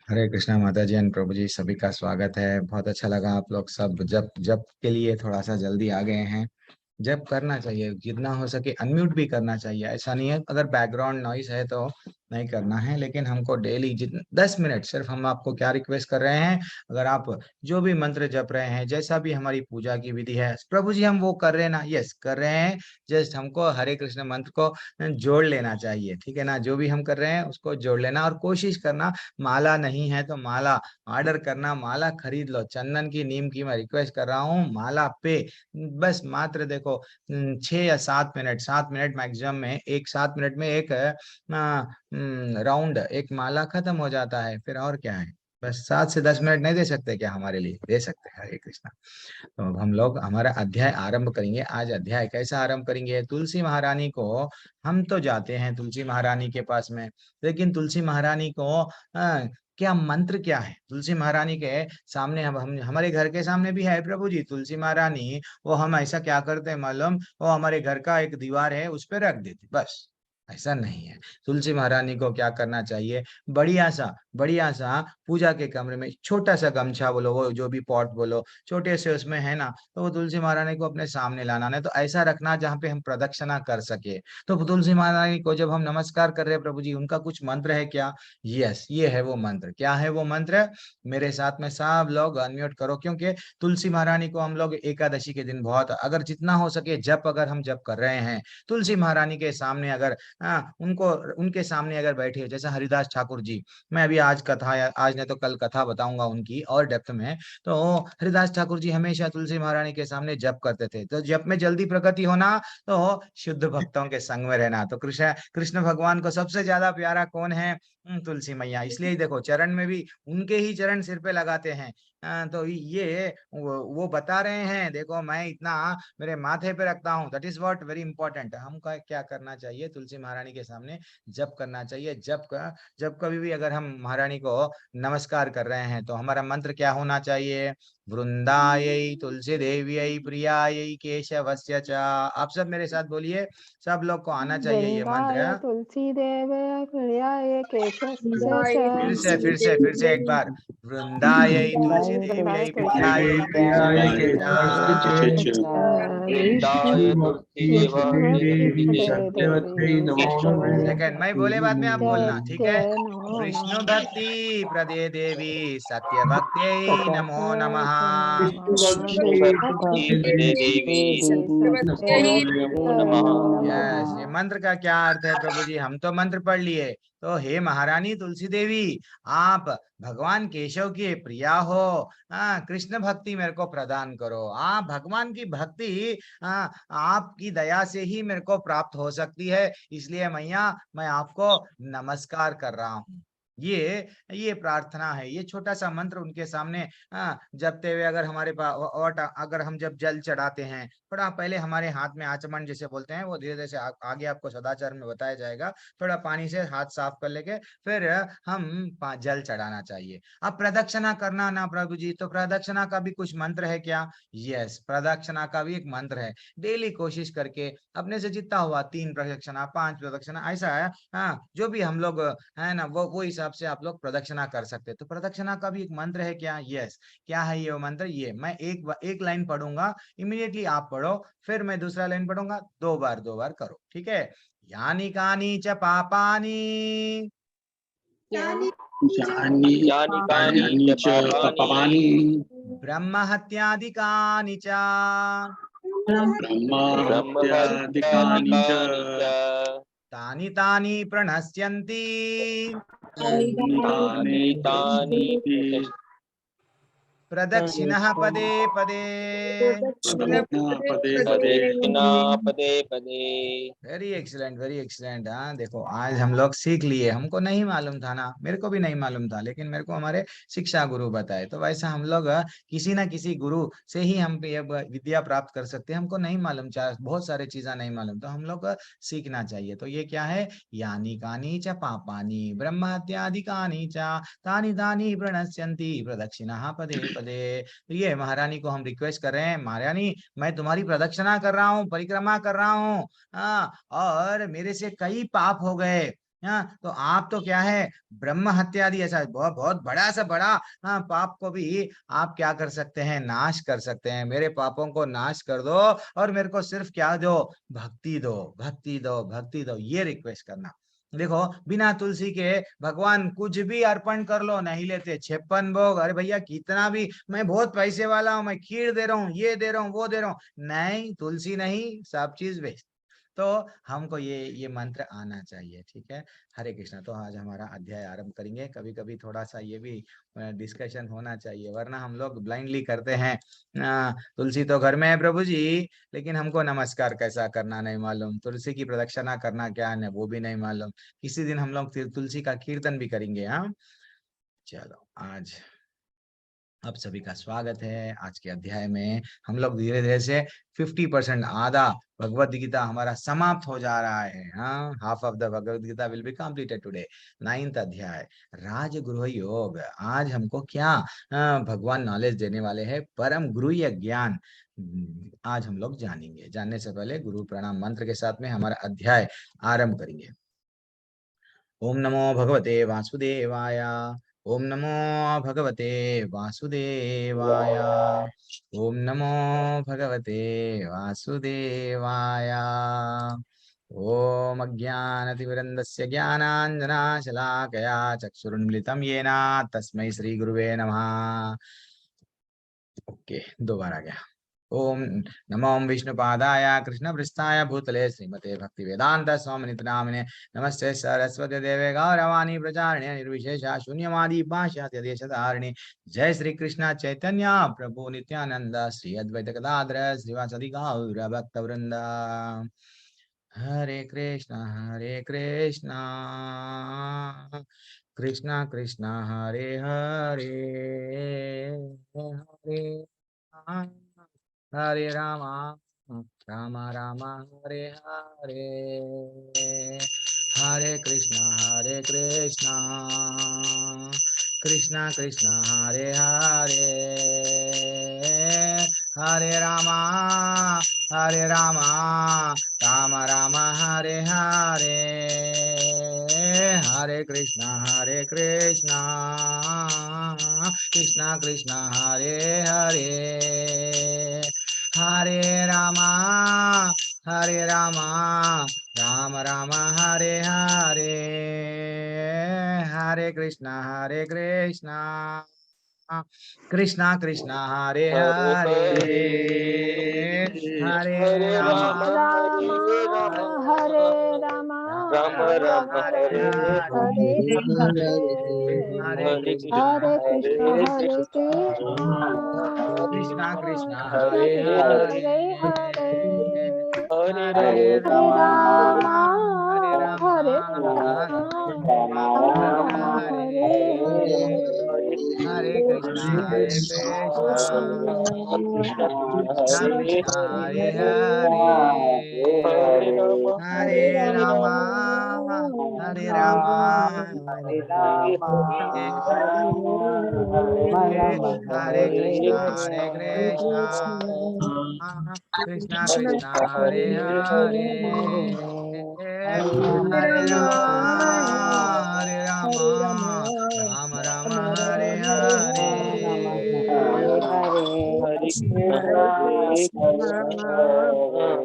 हरे कृष्णा माता जी एंड प्रभु जी, सभी का स्वागत है। बहुत अच्छा लगा आप लोग सब जब जब के लिए थोड़ा सा जल्दी आ गए हैं। जब करना चाहिए, जितना हो सके अनम्यूट भी करना चाहिए। ऐसा नहीं है अगर बैकग्राउंड नॉइस है तो नहीं करना है, लेकिन हमको डेली जितने 10 मिनट सिर्फ हम आपको क्या रिक्वेस्ट कर रहे हैं। अगर आप जो भी मंत्र जप रहे हैं, जैसा भी हमारी पूजा की विधि है प्रभु जी हम वो कर रहे हैं ना, यस कर रहे हैं। जस्ट हमको हरे कृष्ण मंत्र को जोड़ लेना चाहिए, ठीक है ना। जो भी हम कर रहे हैं उसको जोड़ लेना और कोशिश करना। माला नहीं है तो माला ऑर्डर करना, माला खरीद लो। चंदन की, नीम की मैं रिक्वेस्ट कर रहा हूँ, माला पे बस मात्र देखो 6 या 7 मिनट, 7 मिनट मैक्सिमम में, एक 7 मिनट में एक राउंड, एक माला खत्म हो जाता है। फिर और क्या है, बस 7 से 10 मिनट नहीं दे सकते क्या? हमारे लिए दे सकते हैं। हरे कृष्णा। तो अब हम लोग हमारा अध्याय आरंभ करेंगे। आज अध्याय कैसा आरंभ करेंगे? तुलसी महारानी को हम तो जाते हैं तुलसी महारानी के पास में, लेकिन तुलसी महारानी को क्या मंत्र क्या है? तुलसी महारानी के सामने हम हमारे घर के सामने भी है प्रभु जी तुलसी महारानी। वो हम ऐसा क्या करते हैं मालूम? वो हमारे घर का एक दीवार है उस पर रख देते, बस। ऐसा नहीं है। तुलसी महारानी को क्या करना चाहिए? बढ़िया सा पूजा के कमरे में छोटा सा गमछा बोलो, वो जो भी पॉट बोलो, छोटे से उसमें है ना, तो वो तुलसी महारानी को अपने सामने लाना है। तो ऐसा रखना जहाँ पे हम प्रदक्षिणा कर सके। तो तुलसी महारानी को जब हम नमस्कार कर रहे हैं प्रभु जी, उनका कुछ मंत्र है क्या? यस, ये है वो मंत्र। क्या है वो मंत्र? मेरे साथ में सब लोग अनम्यूट करो, क्योंकि तुलसी महारानी को हम लोग एकादशी के दिन बहुत, अगर जितना हो सके जप, अगर हम जप कर रहे हैं तुलसी महारानी के सामने, अगर उनको, उनके सामने अगर बैठे, जैसे हरिदास ठाकुर जी, मैं अभी आज कथा, या आज नहीं तो कल कथा बताऊंगा उनकी और डेप्थ में। तो हरिदास ठाकुर जी हमेशा तुलसी महारानी के सामने जप करते थे। तो जप में जल्दी प्रगति होना, तो शुद्ध भक्तों के संग में रहना। तो कृष्ण कृष्ण भगवान को सबसे ज्यादा प्यारा कौन है? तुलसी मैया। इसलिए देखो चरण में भी उनके ही चरण सिर पे लगाते हैं। तो ये वो बता रहे हैं, देखो मैं इतना मेरे माथे पे रखता हूँ। That is what very important. हमको क्या करना चाहिए? तुलसी महारानी के सामने जप करना चाहिए। जब कभी भी अगर हम महारानी को नमस्कार कर रहे हैं तो हमारा मंत्र क्या होना चाहिए? वृंदायै तुलसी देव्यै प्रियायै केशवस्य च। आप सब मेरे साथ बोलिए, सब लोग को आना चाहिए ये मंत्र। वृंदाय तुलसी देवय प्रियाय केशवस्य च। फिर से एक बार। वृंदायै तुलसी वृंदाय देव्यै तुलसी प्रियायै देवय केशवस्य प्रियाय च। केशवस्य च। वृंदाय तुलसी विष्णुभक्ति देवाय पदे देवी सेकंड मैं बोले बाद में आप बोलना, ठीक सत्यवत्यै है? नमो विष्णु नमः। भक्ति प्रदे देवी सत्य भक्त्यै नमो नमः। सत्यवत्यै नमः। विष्णु विष्णु भक्ति प्रदे भक्ति देवी देवी नमो सत्यवत्यै नमः। नमः। यस, ये मंत्र का क्या अर्थ है प्रभु जी? हम तो मंत्र पढ़ लिए। तो हे महारानी तुलसी देवी, आप भगवान केशव की प्रिया हो। कृष्ण भक्ति मेरे को प्रदान करो। भगवान की भक्ति आपकी दया से ही मेरे को प्राप्त हो सकती है। इसलिए मैया मैं आपको नमस्कार कर रहा हूँ। ये प्रार्थना है। ये छोटा सा मंत्र उनके सामने जपते हुए, अगर हमारे पास, और अगर हम जब जल चढ़ाते हैं, थोड़ा पहले हमारे हाथ में आचमन जैसे बोलते हैं, वो धीरे धीरे से आगे आपको सदाचार में बताया जाएगा। थोड़ा पानी से हाथ साफ कर लेके फिर हम जल चढ़ाना चाहिए। अब प्रदक्षिणा करना ना प्रभु जी, तो प्रदक्षिणा का भी कुछ मंत्र है क्या? यस, प्रदक्षिणा का भी एक मंत्र है। डेली कोशिश करके अपने से जितना हुआ, 3 प्रदक्षिणा, 5 प्रदक्षिणा, ऐसा है। जो भी हम लोग है ना, वो हिसाब से आप लोग प्रदक्षिणा कर सकते हैं। तो प्रदक्षिणा का भी एक मंत्र है क्या? यस। क्या है ये मंत्र? ये मैं एक लाइन पढ़ूंगा, इमीडिएटली आप पढ़ो, फिर मैं दूसरा लाइन पढ़ूंगा, 2 बार करो, ठीक है? यानी कानी च पापानी जानी यानि कानि कानि च च पापानि पापानि ब्रह्म हत्यादिकानि च ब्रह्महत्यादिकानि च ब्रह्महत्यादिकानि च तानि तानि प्रणश्यन्ति तानि तानि प्रणश्यन्ति प्रदक्षिणः पदे पदे। पदे पदे। प्रदक्षिणा पदे पदे। Very excellent, very excellent. हाँ देखो आज हम लोग सीख लिए। हमको नहीं मालूम था ना, मेरे को भी नहीं मालूम था, लेकिन मेरे को हमारे शिक्षा गुरु बताए। तो वैसा हम लोग किसी ना किसी गुरु से ही हम ये विद्या प्राप्त कर सकते हैं। हमको नहीं मालूम, बहुत सारे चीजें नहीं मालूम, तो हम लोग सीखना चाहिए। तो ये क्या है? यानी कानी च पापानी ब्रह्म हत्यादिकानि च तानि तानि प्रणश्यन्ति प्रदक्षिणः पदे पदे। तो ये महारानी को हम रिक्वेस्ट कर रहे हैं, महारानी मैं तुम्हारी प्रदक्षिणा कर रहा हूँ, परिक्रमा कर रहा हूँ। और मेरे से कई पाप हो गए। हाँ, तो आप तो क्या है, ब्रह्म हत्यादि ऐसा बहुत बहुत बड़ा सा बड़ा, हाँ, पाप को भी आप क्या कर सकते हैं, नाश कर सकते हैं। मेरे पापों को नाश कर दो और मेरे को सिर्फ क्या दो, भक्ति दो, भक्ति दो, भक्ति दो, ये रिक्वेस्ट करना। देखो, बिना तुलसी के भगवान कुछ भी अर्पण कर लो, नहीं लेते। 56 भोग, अरे भैया कितना भी, मैं बहुत पैसे वाला हूं, मैं खीर दे रहा हूँ, ये दे रहा हूँ, वो दे रहा हूँ, नहीं, तुलसी नहीं, सब चीज वेस्ट। तो हमको ये मंत्र आना चाहिए, ठीक है। हरे कृष्णा। तो आज हमारा अध्याय आरंभ करेंगे। कभी कभी थोड़ा सा ये भी डिस्कशन होना चाहिए, वरना हम लोग ब्लाइंडली करते हैं। तुलसी तो घर में है प्रभु जी, लेकिन हमको नमस्कार कैसा करना नहीं मालूम, तुलसी की प्रदक्षिणा करना क्या है वो भी नहीं मालूम। किसी दिन हम लोग तुलसी का कीर्तन भी करेंगे। हाँ, चलो, आज आप सभी का स्वागत है। आज के अध्याय में हम लोग धीरे धीरे से 50% आधा भगवत गीता हमारा समाप्त हो जा रहा है। हाँ, half of the Bhagavad Gita will be completed today. 9th अध्याय, राजगृह योग। आज हमको क्या भगवान नॉलेज देने वाले हैं, परम गुरु या ज्ञान। आज हम लोग जानेंगे। जानने से पहले गुरु प्रणाम मंत्र के साथ में हमारा अध्याय आरंभ करेंगे। ओम नमो भगवते वासुदेवाय। ओम नमो भगवते वासुदेवाय। ओम नमो भगवते वासुदेवाय। ओम अज्ञानतिमिरन्दस्य ज्ञानाञ्जनशलाकया चक्षुरुन्मिलितं येन तस्मै श्री गुरुवे नमः। ओके, दोबारा गया। ओम नमो विष्णुपादाय कृष्णपृष्ठाय भूतले श्रीमते भक्ति वेदांत स्वामी नामिने नमस्ते सरस्वती देवे गौरवाणी प्रचारिणे निर्विशेष शून्यवादी पाश्चात्यदेशधारिणे। जय श्री कृष्ण चैतन्य प्रभु नित्यानंद श्री अद्वैत गदाधर श्रीवासदि गौर भक्त वृंद। हरे कृष्ण कृष्ण कृष्ण हरे हरे, हरे राम हरे राम, राम राम हरे हरे, हरे कृष्ण कृष्ण कृष्ण हरे हरे, हरे राम राम राम हरे हरे, हरे कृष्ण कृष्ण कृष्ण हरे हरे, हरे राम राम राम हरे हरे, हरे कृष्ण कृष्ण कृष्ण हरे हरे, हरे हरे राम राम राम हरे राम हरे राम राम राम हरे हरे हरे हरे हरे हरे हरे कृष्ण हरे हरे कृष्ण कृष्ण कृष्ण कृष्ण हरे कृष्ण हरे, हरे हरे हरे हरे हरे राम राम हरे राम हरे राम राम राम हरे हरे, हरे हरे कृष्ण कृष्ण कृष्ण हरे कृष्ण हरे हरे हरे, हरे राम हरे हरे राम राम हरे राम हरे हरे, हरे हरे कृष्ण कृष्ण कृष्ण हरे हरे, हरे राम राम राम हरे हरे,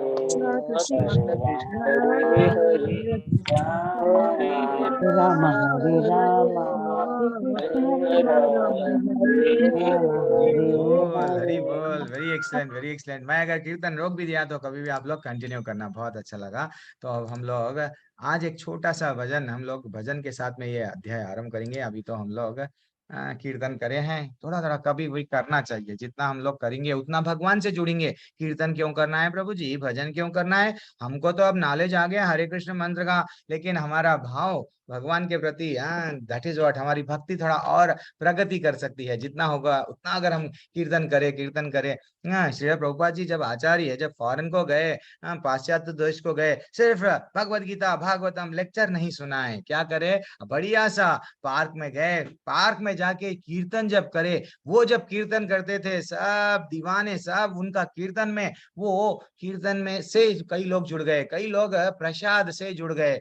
हरे Krishna Krishna Krishna Hare Hare Hare Rama Hare Rama, हरे राम हरे हरि हरे बोल। Very excellent, very excellent. मैं अगर कीर्तन रोक भी दिया तो कभी भी आप लोग कंटिन्यू करना, बहुत अच्छा लगा। तो अब हम लोग आज एक छोटा सा भजन, हम लोग भजन के साथ में ये अध्याय आरंभ करेंगे। अभी तो हम लोग कीर्तन करे हैं, थोड़ा थोड़ा कभी भी करना चाहिए। जितना हम लोग करेंगे उतना भगवान से जुड़ेंगे। कीर्तन क्यों करना है प्रभु जी, भजन क्यों करना है? हमको तो अब नॉलेज आ गया हरे कृष्ण मंत्र का, लेकिन हमारा भाव भगवान के प्रति, दैट इज व्हाट, हमारी भक्ति थोड़ा और प्रगति कर सकती है। जितना होगा उतना अगर हम कीर्तन करें। श्री प्रभुपाद जी जब आचार्य जब फॉरेन को गए, पाश्चात्य देश को गए, सिर्फ भगवत गीता भागवतम लेक्चर नहीं सुना है, क्या करे, बढ़िया सा पार्क में गए, पार्क में जाके कीर्तन जब करे, वो जब कीर्तन करते थे सब दीवाने, सब उनका कीर्तन में, वो कीर्तन में से कई लोग जुड़ गए, कई लोग प्रसाद से जुड़ गए।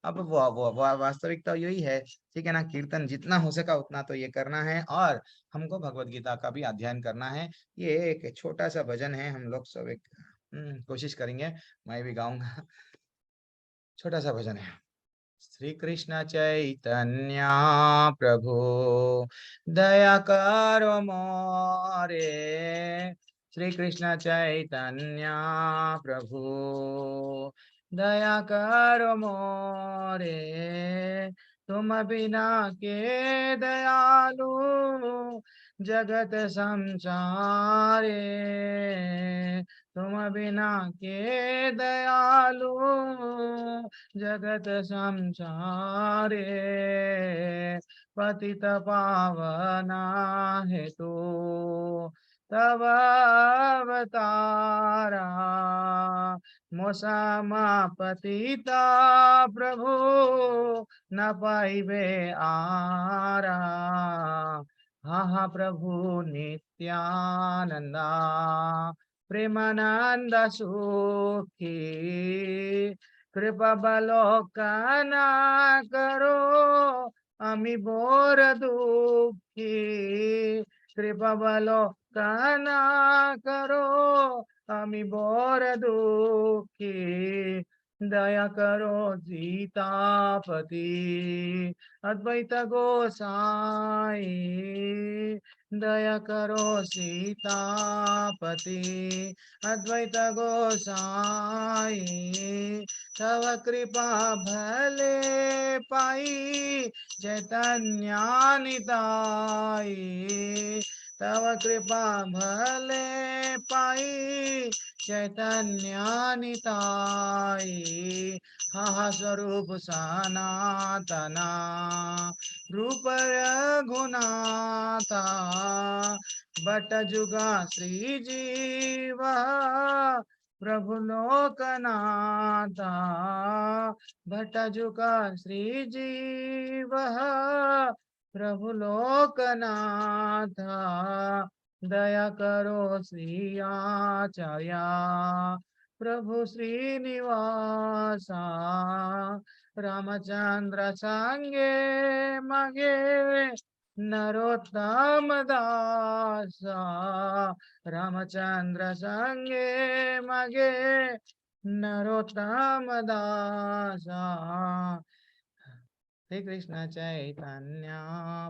अब वो वास्तविकता यही है, ठीक है ना। कीर्तन जितना हो सका उतना तो ये करना है, और हमको भगवत गीता का भी अध्ययन करना है। ये एक छोटा सा भजन है, हम लोग सब एक कोशिश करेंगे, मैं भी गाऊंगा। छोटा सा भजन है। श्री कृष्ण चैतन्य प्रभु दया करो मोरे, श्री कृष्ण चैतन्य प्रभु दया करो मोरे, तुम बिना के दयालु जगत संसारे, तुम बिना के दयालु जगत संसारे, पतित पावना हेतु तव अवतारा, मोसमा पतिता प्रभु न पाइबे आरा, हा प्रभु नित्यानंदा प्रेमानंद सुखी, कृपा बलोकना करो अमी बोर दुखी, कृपा बलोकना करो अमी बोर दुखी, दया करो सीतापति अद्वैत गोसाई, दया करो सीतापति अद्वैत गोसाई, तव कृपा भले पाई चैतन्य निताई, तव कृपा भले पाई चैतन्य निताई, हा स्वरूप सनातना रूप रघुनाथा, बट जुगा श्री जीव प्रभु लोकनाथा, भट जुगा श्री जीव प्रभु लोकनाथा, दया करो श्री आचार्य प्रभु श्रीनिवासा, रामचंद्र संगे मगे नरोत्तम दासा, रामचंद्र संगे मगे नरोत्तम दासा, श्री कृष्ण चैतन्य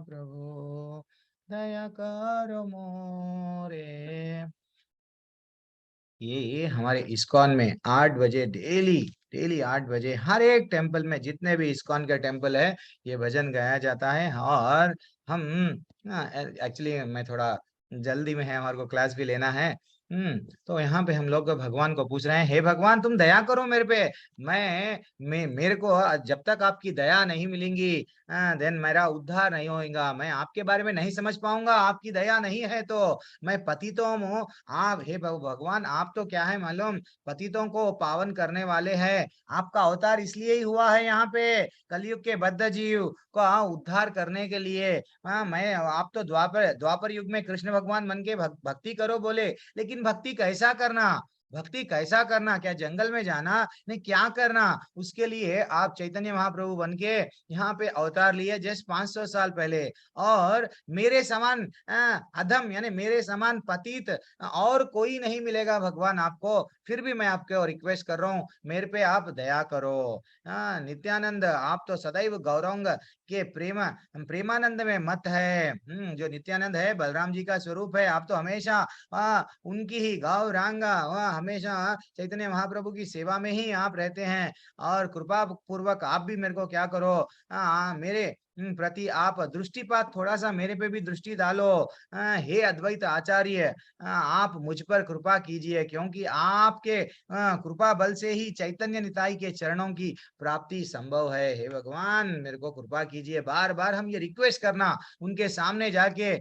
प्रभु दया करो मोरे। ये हमारे इस्कॉन में 8 बजे डेली 8 बजे हर एक टेम्पल में, जितने भी इस्कॉन के टेम्पल है, ये भजन गाया जाता है। और हम एक्चुअली मैं थोड़ा जल्दी में है, हमारे को क्लास भी लेना है। तो यहाँ पे हम लोग भगवान को पूछ रहे हैं, हे भगवान तुम दया करो मेरे पे, मेरे को जब तक आपकी दया नहीं मिलेंगी देन मेरा उद्धार नहीं होगा, मैं आपके बारे में नहीं समझ पाऊंगा, आपकी दया नहीं है तो मैं पतितों हूँ। आप हे भगवान, आप तो क्या है मालूम, पतितों को पावन करने वाले हैं, आपका अवतार इसलिए ही हुआ है यहाँ पे, कलयुग के बद्ध जीव को उद्धार करने के लिए। मैं आप तो द्वापर युग में कृष्ण भगवान मन के भक्ति करो बोले, लेकिन भक्ति कैसा करना, भक्ति कैसा करना, क्या जंगल में जाना, नहीं क्या करना, उसके लिए आप चैतन्य महाप्रभु बन के यहाँ पे अवतार लिए जस्ट 500 साल पहले। और मेरे समान अधम यानी मेरे समान पतित और कोई नहीं मिलेगा भगवान आपको, फिर भी मैं आपके रिक्वेस्ट कर रहा हूँ, मेरे पे आप दया करो। नित्यानंद आप तो सदैव गौरंग के प्रेमानंद में मत है। जो नित्यानंद है बलराम जी का स्वरूप है, आप तो हमेशा उनकी ही गौरांगा, हमेशा चैतन्य महाप्रभु की सेवा में ही आप रहते हैं। और कृपा पूर्वक आप भी मेरे को क्या करो, मेरे प्रति आप दृष्टिपात थोड़ा सा मेरे पे भी दृष्टि डालो। हे अद्वैत आचार्य, आप मुझ पर कृपा कीजिए, क्योंकि आपके कृपा बल से ही चैतन्य निताई के चरणों की प्राप्ति संभव है। हे भगवान, मेरे को कृपा कीजिए। बार बार हम ये रिक्वेस्ट करना उनके सामने जाके,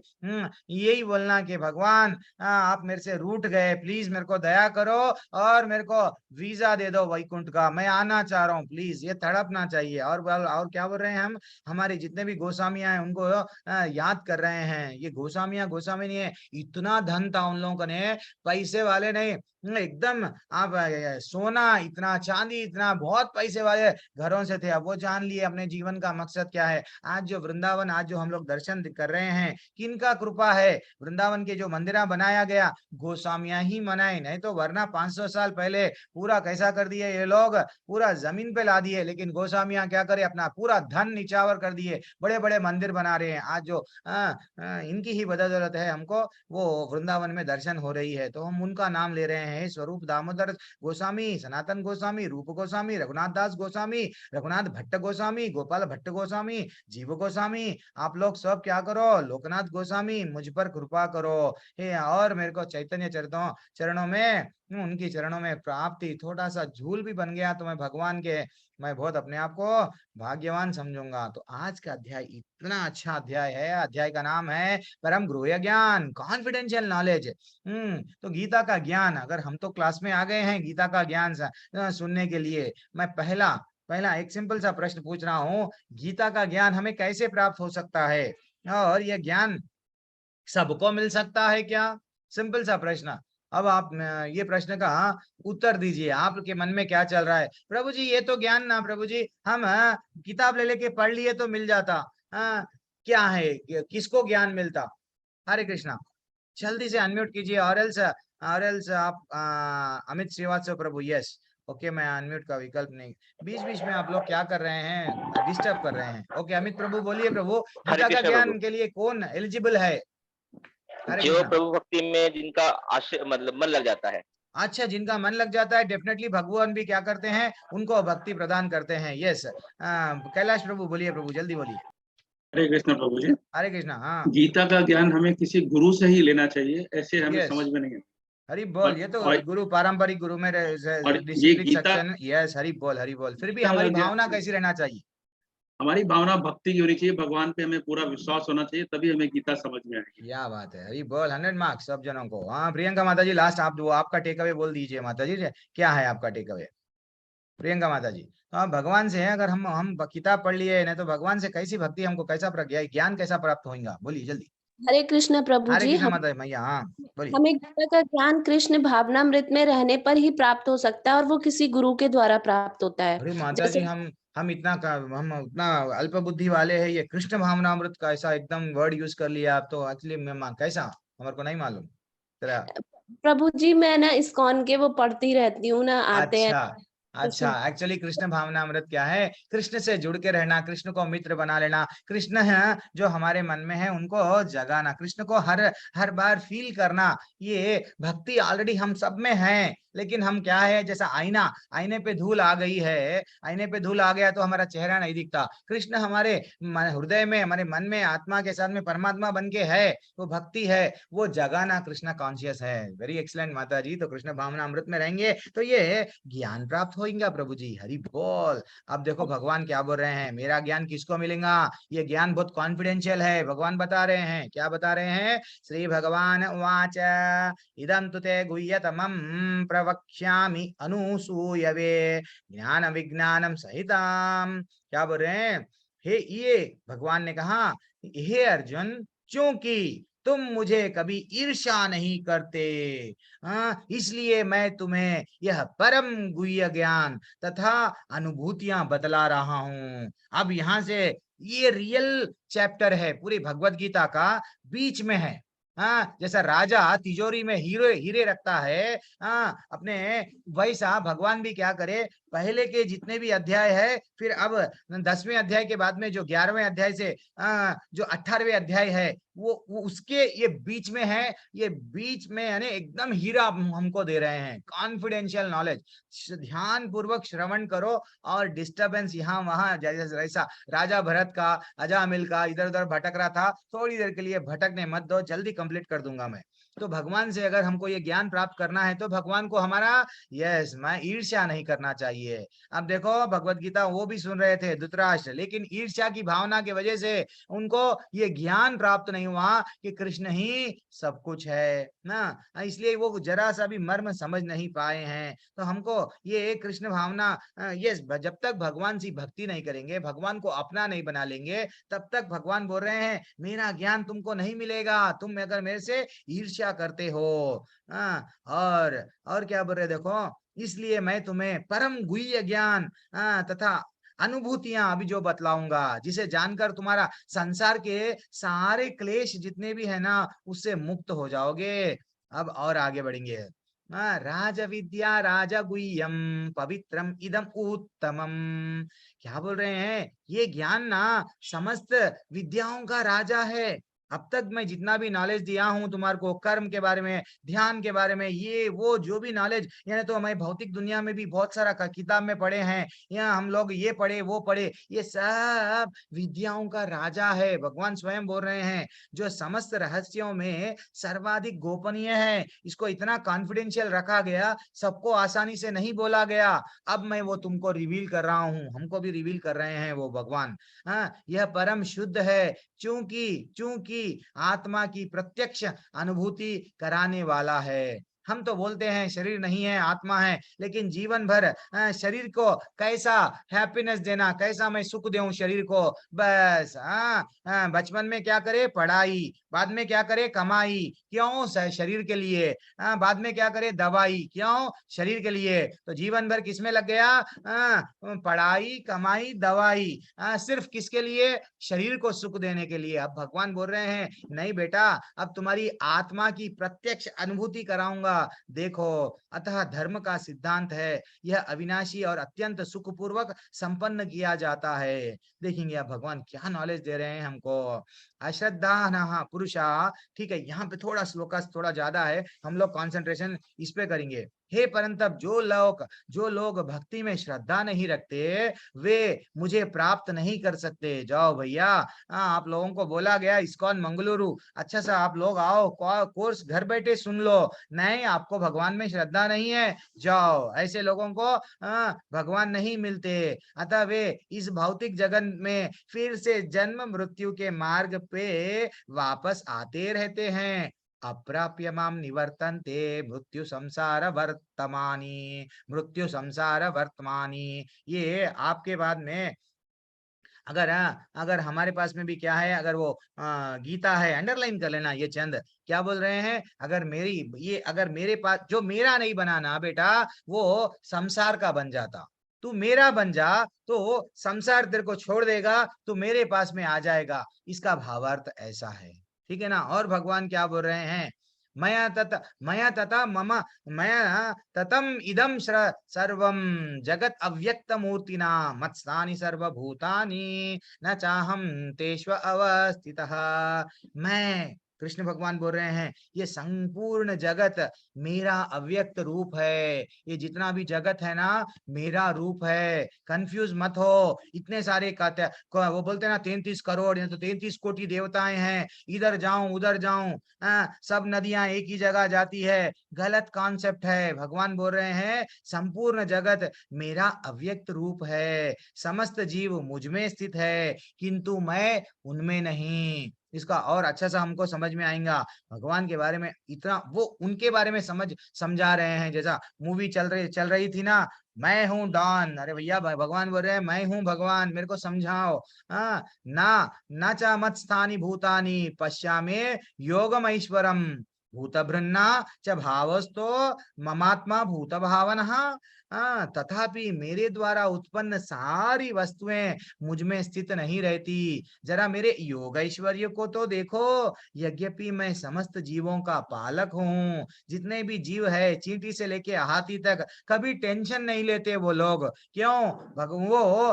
यही बोलना कि भगवान आप मेरे से रूठ गए, प्लीज मेरे को दया करो और मेरे को वीजा दे दो वैकुंठ का, मैं आना चाह रहा हूँ प्लीज। ये तड़पना चाहिए। और क्या बोल रहे हैं हम, हमारे जितने भी गोस्वामियां हैं उनको याद कर रहे हैं। ये गोस्वामियां गोस्वामी नहीं है, इतना धन था उन लोगों ने, पैसे वाले नहीं, एकदम आप सोना इतना, चांदी इतना, बहुत पैसे वाले घरों से थे। अब वो जान लिए अपने जीवन का मकसद क्या है। आज जो वृंदावन, आज जो हम लोग दर्शन कर रहे हैं, किनका कृपा है। वृंदावन के जो मंदिरा बनाया गया गोस्वामियां ही बनाए, नहीं तो वरना 500 साल पहले पूरा कैसा कर दिए ये लोग, पूरा जमीन पे ला दिए। लेकिन गोस्वामियां क्या करे, अपना पूरा धन निछावर कर दिए, बड़े बड़े मंदिर बना रहे हैं। आज जो इनकी ही बदौलत है हमको वो वृंदावन में दर्शन हो रही है, तो हम उनका नाम ले रहे हैं। स्वरूप दामोदर गोस्वामी, सनातन गोस्वामी, रूप गोस्वामी, रघुनाथ दास गोस्वामी, रघुनाथ भट्ट गोस्वामी, गोपाल भट्ट गोस्वामी, जीव गोस्वामी, आप लोग सब क्या करो, लोकनाथ गोस्वामी मुझ पर कृपा करो हे। और मेरे को चैतन्य चरणों में, उनकी चरणों में प्राप्ति थोड़ा सा झूल भी बन गया तो मैं भगवान के, मैं बहुत अपने आप को भाग्यवान समझूंगा। तो आज का अध्याय इतना अच्छा अध्याय है। अध्याय का नाम है परम गूढ़ ज्ञान, कॉन्फिडेंशियल नॉलेज। तो गीता का ज्ञान, अगर हम तो क्लास में आ गए हैं गीता का ज्ञान सुनने के लिए, मैं पहला एक सिंपल सा प्रश्न पूछ रहा हूँ, गीता का ज्ञान हमें कैसे प्राप्त हो सकता है, और यह ज्ञान सबको मिल सकता है क्या? सिंपल सा प्रश्न। अब आप ये प्रश्न का उत्तर दीजिए, आपके मन में क्या चल रहा है। प्रभु जी ये तो ज्ञान ना, प्रभु जी हम किताब ले लेके पढ़ लिए तो मिल जाता, क्या है, किसको ज्ञान मिलता? हरे कृष्णा। जल्दी से अनम्यूट कीजिए, और एल्स आप अमित श्रीवास्तव प्रभु। यस, ओके, मैं अनम्यूट का विकल्प नहीं, बीच बीच में आप लोग क्या कर रहे हैं, डिस्टर्ब कर रहे हैं। ओके, अमित प्रभु बोलिए प्रभु, हरे गीता का कृष्ण ज्ञान प्रभु। के लिए कौन एलिजिबल है? हरे जो कृष्णा। प्रभु भक्ति में जिनका आश्रय मतलब मन लग जाता है। अच्छा, जिनका मन लग जाता है, डेफिनेटली भगवान भी क्या करते हैं, उनको भक्ति प्रदान करते हैं। यस, कैलाश प्रभु बोलिए, प्रभु जल्दी बोलिए। हरे कृष्ण प्रभु जी। हरे कृष्णा। हाँ, गीता का ज्ञान हमें किसी गुरु से ही लेना चाहिए, ऐसे हमें यस, समझ में नहीं आता। हरि बोल। ये तो गुरु, पारंपरिक गुरु में और ये discipline Gita, section. Yes, Hari बोल, हरि बोल। फिर भी गीता का हमारी भावना ज्ञान, कैसी रहना चाहिए? हमारी भावना भक्ति की होनी चाहिए, भगवान पे हमें पूरा विश्वास होना चाहिए, तभी हमें गीता समझ में आएगी। क्या बात है, हरि बोल। 100 मार्क्स सब जनों को। हाँ, प्रियंका माता जी लास्ट, आप वो आपका टेक अवे बोल दीजिए माता जी, क्या है आपका टेक अवे, प्रियंका माता जी? तो आप भगवान से हैं, अगर हम किताब पढ़ लिए नहीं तो भगवान से कैसी भक्ति, हमको कैसा ज्ञान कैसा प्राप्त होगा? बोलिए जल्दी। हरे कृष्ण प्रभु हरे जी। कृष्ण माता मैया। हाँ बोलिए। हमें गीता का ज्ञान कृष्ण भावनामृत में रहने पर ही प्राप्त हो सकता है, और वो किसी गुरु के द्वारा प्राप्त होता है। अरे माता जी, जैसे हम उतना अल्प बुद्धि वाले हैं, ये कृष्ण भावनामृत का ऐसा एकदम वर्ड यूज कर लिया आप, तो एक्चुअली मैं कैसा, हमारे को नहीं मालूम तेरा। प्रभु जी, मैं ना इस्कॉन के वो पढ़ती रहती हूँ ना, आते हैं अच्छा अच्छा, एक्चुअली कृष्ण भावनामृत क्या है? कृष्ण से जुड़ के रहना, कृष्ण को मित्र बना लेना, कृष्ण है जो हमारे मन में है उनको जगाना, कृष्ण को हर बार फील करना। ये भक्ति ऑलरेडी हम सब में है, लेकिन हम क्या है, जैसा आईने पे धूल आ गई है, आईने पे धूल आ गया तो हमारा चेहरा नहीं दिखता। कृष्ण हमारे हृदय में, हमारे मन में, आत्मा के साथ में परमात्मा बन के है, वो भक्ति है, वो जगाना कृष्ण कॉन्शियस है। वेरी एक्सलेंट माता जी। तो कृष्ण भावनामृत में रहेंगे तो ये ज्ञान प्राप्त होगा प्रभु जी। हरि बोल। अब देखो भगवान क्या बोल रहे हैं, मेरा ज्ञान किसको मिलेगा? ये ज्ञान बहुत कॉन्फिडेंशियल है। भगवान बता रहे हैं, क्या बता रहे हैं? श्री भगवान उवाच इदं तु ते गुह्यतमं प्रवक्ष्यामि अनुसूयवे ज्ञान विज्ञानम सहिताम। क्या बोल रहे हैं? हे, ये भगवान ने कहा, हे अर्जुन, क्योंकि तुम मुझे कभी ईर्ष्या नहीं करते, इसलिए मैं तुम्हें यह परम गुह्य ज्ञान तथा अनुभूतियां बतला रहा हूं। अब यहाँ से ये रियल चैप्टर है पूरी भगवत गीता का, बीच में है। हाँ, जैसा राजा तिजोरी में हीरे हीरे रखता है, हाँ अपने, वैसा भगवान भी क्या करे, पहले के जितने भी अध्याय है, फिर अब 10वें अध्याय के बाद में जो 11वें अध्याय से जो 18वें अध्याय है, वो उसके ये बीच में है, ये बीच में यानी एकदम हीरा हमको दे रहे हैं, कॉन्फिडेंशियल नॉलेज। ध्यान पूर्वक श्रवण करो और डिस्टरबेंस यहाँ वहां, जैसा राजा भरत का, अजामिल का इधर उधर भटक रहा था, थोड़ी देर के लिए भटकने मत दो, जल्दी कंप्लीट कर दूंगा मैं। तो भगवान से अगर हमको ये ज्ञान प्राप्त करना है तो भगवान को हमारा मैं ईर्ष्या नहीं करना चाहिए। अब देखो भगवत गीता वो भी सुन रहे थे धृतराष्ट्र, लेकिन ईर्ष्या की भावना की वजह से उनको ये ज्ञान प्राप्त नहीं हुआ कि कृष्ण ही सब कुछ है ना, इसलिए वो जरा सा भी मर्म समझ नहीं पाए हैं। तो हमको ये कृष्ण भावना, ये जब तक भगवान से भक्ति नहीं करेंगे, भगवान को अपना नहीं बना लेंगे, तब तक भगवान बोल रहे हैं मेरा ज्ञान तुमको नहीं मिलेगा, तुम अगर मेरे से ईर्ष्या करते हो। और क्या बोल रहे देखो, इसलिए मैं तुम्हें परम गुह्य ज्ञान तथा अनुभूतियां अभी जो बतलाऊंगा, जिसे जानकर तुम्हारा संसार के सारे क्लेश जितने भी है ना, उससे मुक्त हो जाओगे। अब और आगे बढ़ेंगे। राज विद्या राजा गुह्यम पवित्रम इदम उत्तमम। क्या बोल रहे हैं, ये ज्ञान ना समस्त विद्याओं का राजा है। अब तक मैं जितना भी नॉलेज दिया हूं तुम्हारे को, कर्म के बारे में, ध्यान के बारे में, ये वो जो भी नॉलेज, यानी तो हमें भौतिक दुनिया में भी बहुत सारा किताब में पढ़े हैं, यहाँ हम लोग ये पढ़े वो पढ़े, ये सब विद्याओं का राजा है। भगवान स्वयं बोल रहे हैं जो समस्त रहस्यों में सर्वाधिक गोपनीय है, इसको इतना कॉन्फिडेंशियल रखा गया, सबको आसानी से नहीं बोला गया। अब मैं वो तुमको रिवील कर रहा हूँ, हमको भी रिवील कर रहे हैं वो भगवान। यह परम शुद्ध है, चूंकि आत्मा की प्रत्यक्ष अनुभूति कराने वाला है। हम तो बोलते हैं शरीर नहीं है आत्मा है, लेकिन जीवन भर शरीर को कैसा हैप्पीनेस देना, कैसा मैं सुख दूं शरीर को, बस बचपन में क्या करे पढ़ाई, बाद में क्या करे कमाई, क्यों शरीर के लिए, बाद में क्या करे दवाई, क्यों शरीर के लिए। तो जीवन भर किसमें लग गया, पढ़ाई कमाई दवाई, सिर्फ किसके लिए, शरीर को सुख देने के लिए। अब भगवान बोल रहे हैं नहीं बेटा, अब तुम्हारी आत्मा की प्रत्यक्ष अनुभूति कराऊंगा। देखो अतः धर्म का सिद्धांत है, यह अविनाशी और अत्यंत सुखपूर्वक संपन्न किया जाता है। देखेंगे अब भगवान क्या नॉलेज दे रहे हैं हमको। अश्रद्धा न पुरुषा, ठीक है, यहाँ पे थोड़ा श्लोकास थोड़ा ज्यादा है, हम लोग कंसंट्रेशन इस पे करेंगे। हे परंतप जो लोग भक्ति में श्रद्धा नहीं रखते, वे मुझे प्राप्त नहीं कर सकते। जाओ भैया, आप लोगों को बोला गया इस्कॉन मंगलुरु, अच्छा सा आप लोग आओ, कोर्स घर बैठे सुन लो। नहीं, आपको भगवान में श्रद्धा नहीं है, जाओ, ऐसे लोगों को भगवान नहीं मिलते। अतः वे इस भौतिक जगत में फिर से जन्म मृत्यु के मार्ग पे वापस आते रहते हैं। अप्राप्य माम निवर्तन्ते मृत्यु संसार वर्तमानी। ये आपके बाद में अगर हमारे पास में भी क्या है, अगर वो गीता है, अंडरलाइन कर लेना ये चंद, क्या बोल रहे हैं, अगर मेरे पास जो मेरा नहीं बनाना बेटा, वो संसार का बन जाता, तू मेरा बन जा तो संसार तेरे को छोड़ देगा, तू मेरे पास में आ जाएगा। इसका भावार्थ ऐसा है, ठीक है ना। और भगवान क्या बोल रहे हैं, मया ततम इदम सर्वम जगत अव्यक्त मूर्तिना मत्स्थानि सर्वभूतानि न चाहम तेष्व अवस्थितः। मैं, कृष्ण भगवान बोल रहे हैं, ये संपूर्ण जगत मेरा अव्यक्त रूप है, ये जितना भी जगत है ना मेरा रूप है। कंफ्यूज मत हो, इतने सारे वो बोलते हैं ना 33 करोड़ या तो 33 कोटि देवताएं हैं, इधर जाऊं उधर जाऊं, सब नदियां एक ही जगह जाती है, गलत कॉन्सेप्ट है। भगवान बोल रहे हैं संपूर्ण जगत मेरा अव्यक्त रूप है, समस्त जीव मुझ में स्थित है, किंतु मैं उनमें नहीं। इसका और अच्छा सा हमको समझ में आएगा। भगवान के बारे में इतना वो उनके बारे में समझा रहे हैं, जैसा मूवी चल रही थी ना, मैं हूं डॉन। अरे भैया भगवान बोल रहे हैं मैं हूं भगवान, मेरे को समझाओ। ना चा मत स्थानी भूतानी पश्यामे योगम ऐश्वरम भूतभृन्ना च भावस्तो ममात्मा भूत भावनः हाँ, तथापि मेरे द्वारा उत्पन्न सारी वस्तुएं मुझ में स्थित नहीं रहती। जरा मेरे योग ऐश्वर्य को तो देखो। यद्यपि मैं समस्त जीवों का पालक हूँ, जितने भी जीव है चींटी से लेके हाथी तक, कभी टेंशन नहीं लेते वो लोग। क्यों? वो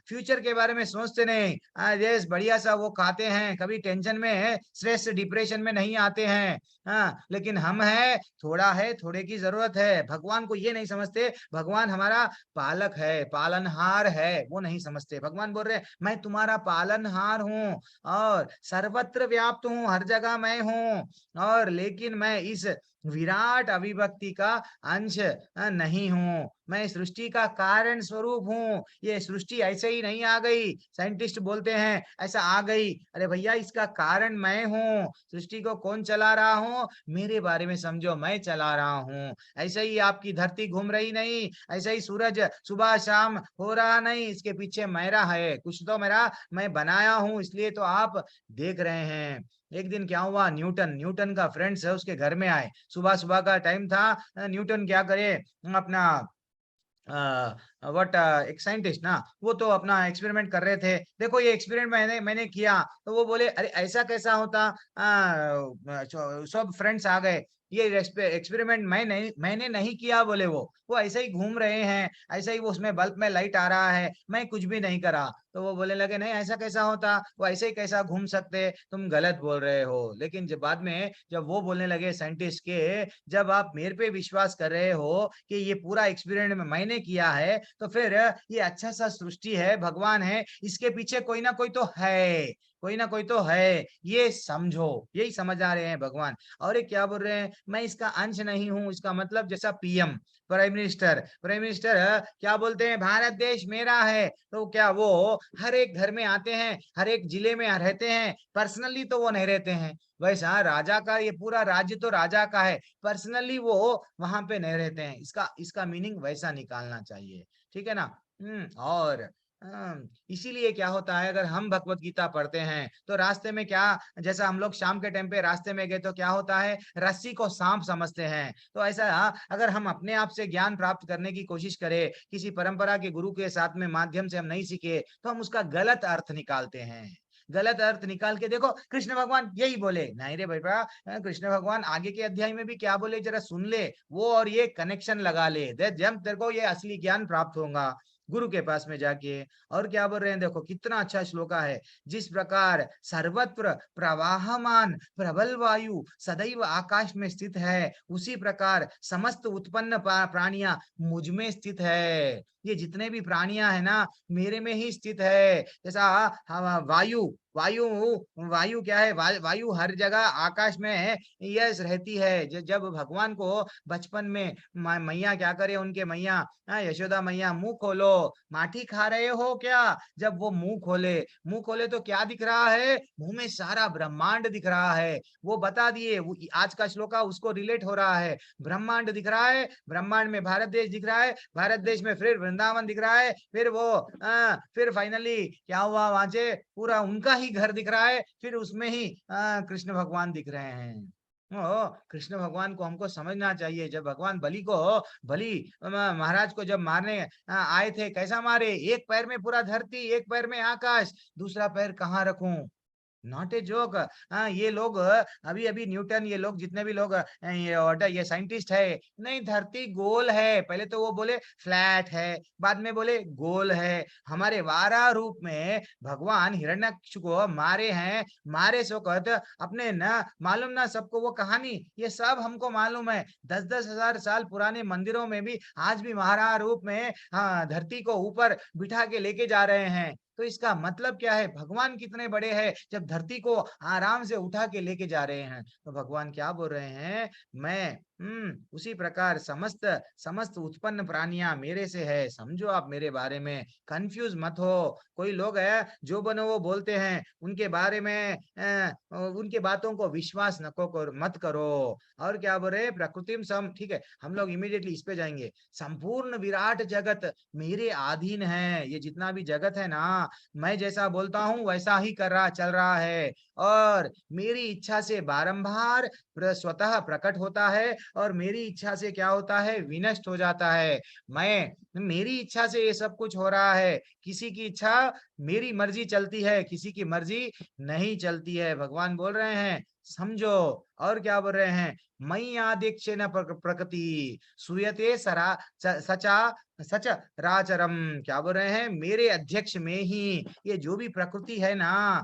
फ्यूचर के बारे में सोचते नहीं। यस, बढ़िया सा वो खाते हैं, कभी टेंशन में, स्ट्रेस डिप्रेशन में नहीं आते हैं। हाँ, लेकिन हम है, थोड़े की जरूरत है। भगवान को ये नहीं समझते, भगवान हमारा पालक है, पालनहार है, वो नहीं समझते। भगवान बोल रहे हैं मैं तुम्हारा पालनहार हूँ और सर्वत्र व्याप्त हूँ, हर जगह मैं हूँ। और लेकिन मैं इस विराट अभिव्यक्ति का अंश नहीं हूँ, मैं सृष्टि का कारण स्वरूप हूँ। ये सृष्टि ऐसे ही नहीं आ गई, साइंटिस्ट बोलते हैं ऐसा आ गई। अरे भैया, इसका कारण मैं हूँ। सृष्टि को कौन चला रहा हूँ? मेरे बारे में समझो, मैं चला रहा हूँ। ऐसे ही आपकी धरती घूम रही नहीं, ऐसे ही सूरज सुबह शाम हो रहा नहीं, इसके पीछे मेरा है कुछ, तो मेरा मैं बनाया हूँ, इसलिए तो आप देख रहे हैं। एक दिन क्या हुआ, न्यूटन का फ्रेंड्स है उसके घर में आए, सुबह सुबह का टाइम था। न्यूटन क्या करे, अपना एक साइंटिस्ट ना, वो तो अपना एक्सपेरिमेंट कर रहे थे। देखो ये एक्सपेरिमेंट मैंने किया, तो वो बोले अरे ऐसा कैसा होता। सब फ्रेंड्स आ गए, ये एक्सपेरिमेंट मैंने नहीं किया, बोले वो ऐसे ही घूम रहे हैं, ऐसे ही वो उसमें बल्ब में लाइट आ रहा है, मैं कुछ भी नहीं करा। तो वो बोले लगे नहीं ऐसा कैसा होता, वो ऐसे ही कैसा घूम सकते, तुम गलत बोल रहे हो। लेकिन जब बाद में जब वो बोलने लगे साइंटिस्ट के, जब आप मेरे पे विश्वास कर रहे हो कि ये पूरा एक्सपेरिमेंट मैंने किया है, तो फिर ये अच्छा सा सृष्टि है, भगवान है, इसके पीछे कोई ना कोई तो है, कोई ना कोई तो है, ये समझो। यही समझ आ रहे हैं भगवान। और ये क्या बोल रहे हैं, मैं इसका अंश नहीं हूं। इसका मतलब जैसा पीएम, प्राइम मिनिस्टर क्या बोलते हैं, भारत देश मेरा है, तो क्या वो हर एक घर में आते हैं, हर एक जिले में रहते हैं, पर्सनली तो वो नहीं रहते हैं। वैसा राजा का ये पूरा राज्य तो राजा का है, पर्सनली वो वहां पे नहीं रहते हैं। इसका इसका मीनिंग वैसा निकालना चाहिए, ठीक है ना। और इसीलिए क्या होता है, अगर हम भगवत गीता पढ़ते हैं तो रास्ते में क्या, जैसा हम लोग शाम के टाइम पे रास्ते में गए तो क्या होता है, रस्सी को सांप समझते हैं। तो ऐसा अगर हम अपने आप से ज्ञान प्राप्त करने की कोशिश करें, किसी परंपरा के गुरु के साथ में माध्यम से हम नहीं सीखे, तो हम उसका गलत अर्थ निकालते हैं। गलत अर्थ निकाल के देखो, कृष्ण भगवान यही बोले, नहीं रे बेटा, कृष्ण भगवान आगे के अध्याय में भी क्या बोले, जरा सुन ले, वो और ये कनेक्शन लगा ले, जब तेरे को ये असली ज्ञान प्राप्त होगा गुरु के पास में जाके। और क्या बोल रहे हैं, देखो कितना अच्छा श्लोका है, जिस प्रकार सर्वत्र प्रवाहमान प्रबल वायु सदैव आकाश में स्थित है, उसी प्रकार समस्त उत्पन्न प्राणियां मुझ में स्थित है। ये जितने भी प्राणियां है ना, मेरे में ही स्थित है। जैसा वायु वायु वायु क्या है, वायु हर जगह आकाश में यस रहती है। जब भगवान को बचपन में मैया क्या करे, उनके मैया यशोदा मैया, मुंह खोलो, माटी खा रहे हो क्या? जब वो मुंह खोले तो क्या दिख रहा है, मुंह में सारा ब्रह्मांड दिख रहा है। वो बता दिए, आज का श्लोका उसको रिलेट हो रहा है। ब्रह्मांड दिख रहा है, ब्रह्मांड में भारत देश दिख रहा है, भारत देश में फिर वृंदावन दिख रहा है, फिर फिर फाइनली क्या हुआ, वहां से पूरा उनका ही घर दिख रहा है, फिर उसमें ही कृष्ण भगवान दिख रहे हैं। कृष्ण भगवान को हमको समझना चाहिए। जब भगवान बलि महाराज को जब मारने आए थे, कैसा मारे, एक पैर में पूरा धरती, एक पैर में आकाश, दूसरा पैर कहाँ रखूं, नॉट ए जोक। ये लोग अभी अभी न्यूटन, ये लोग जितने भी लोग ये साइंटिस्ट है, नहीं धरती गोल है, पहले तो वो बोले फ्लैट है, बाद में बोले गोल है। हमारे वारा रूप में भगवान हिरण्यकश्यप को मारे हैं, मारे सोकत अपने न मालूम ना सबको वो कहानी, ये सब हमको मालूम है। 10-10 हजार साल पुराने मंदिरों में भी आज भी महाराज रूप में धरती को ऊपर बिठा के लेके जा रहे हैं। तो इसका मतलब क्या है, भगवान कितने बड़े हैं जब धरती को आराम से उठा के लेके जा रहे हैं। तो भगवान क्या बोल रहे हैं, मैं उसी प्रकार समस्त समस्त उत्पन्न प्राणियां मेरे से है, समझो आप मेरे बारे में, कंफ्यूज मत हो। कोई लोग है जो बनो वो बोलते हैं, उनके बारे में उनके बातों को विश्वास मत करो। और क्या बोल रहे, प्रकृतिम सम, ठीक है, हम लोग इमीडिएटली इस पे जाएंगे। संपूर्ण विराट जगत मेरे अधीन है, ये जितना भी जगत है ना, मैं जैसा बोलता हूँ वैसा ही चल रहा है, और मेरी इच्छा से बारंबार स्वतः प्रकट होता है, और मेरी इच्छा से क्या होता है, विनष्ट हो जाता है। मेरी इच्छा से ये सब कुछ हो रहा है। किसी की इच्छा, मेरी मर्जी चलती है, किसी की मर्जी नहीं चलती है। भगवान बोल रहे हैं समझो। और क्या बोल रहे हैं, मई आदिक्ष न प्रकृति सूयते सरा सचा सच राचरम। क्या बोल रहे हैं, मेरे अध्यक्ष में ही ये जो भी प्रकृति है ना,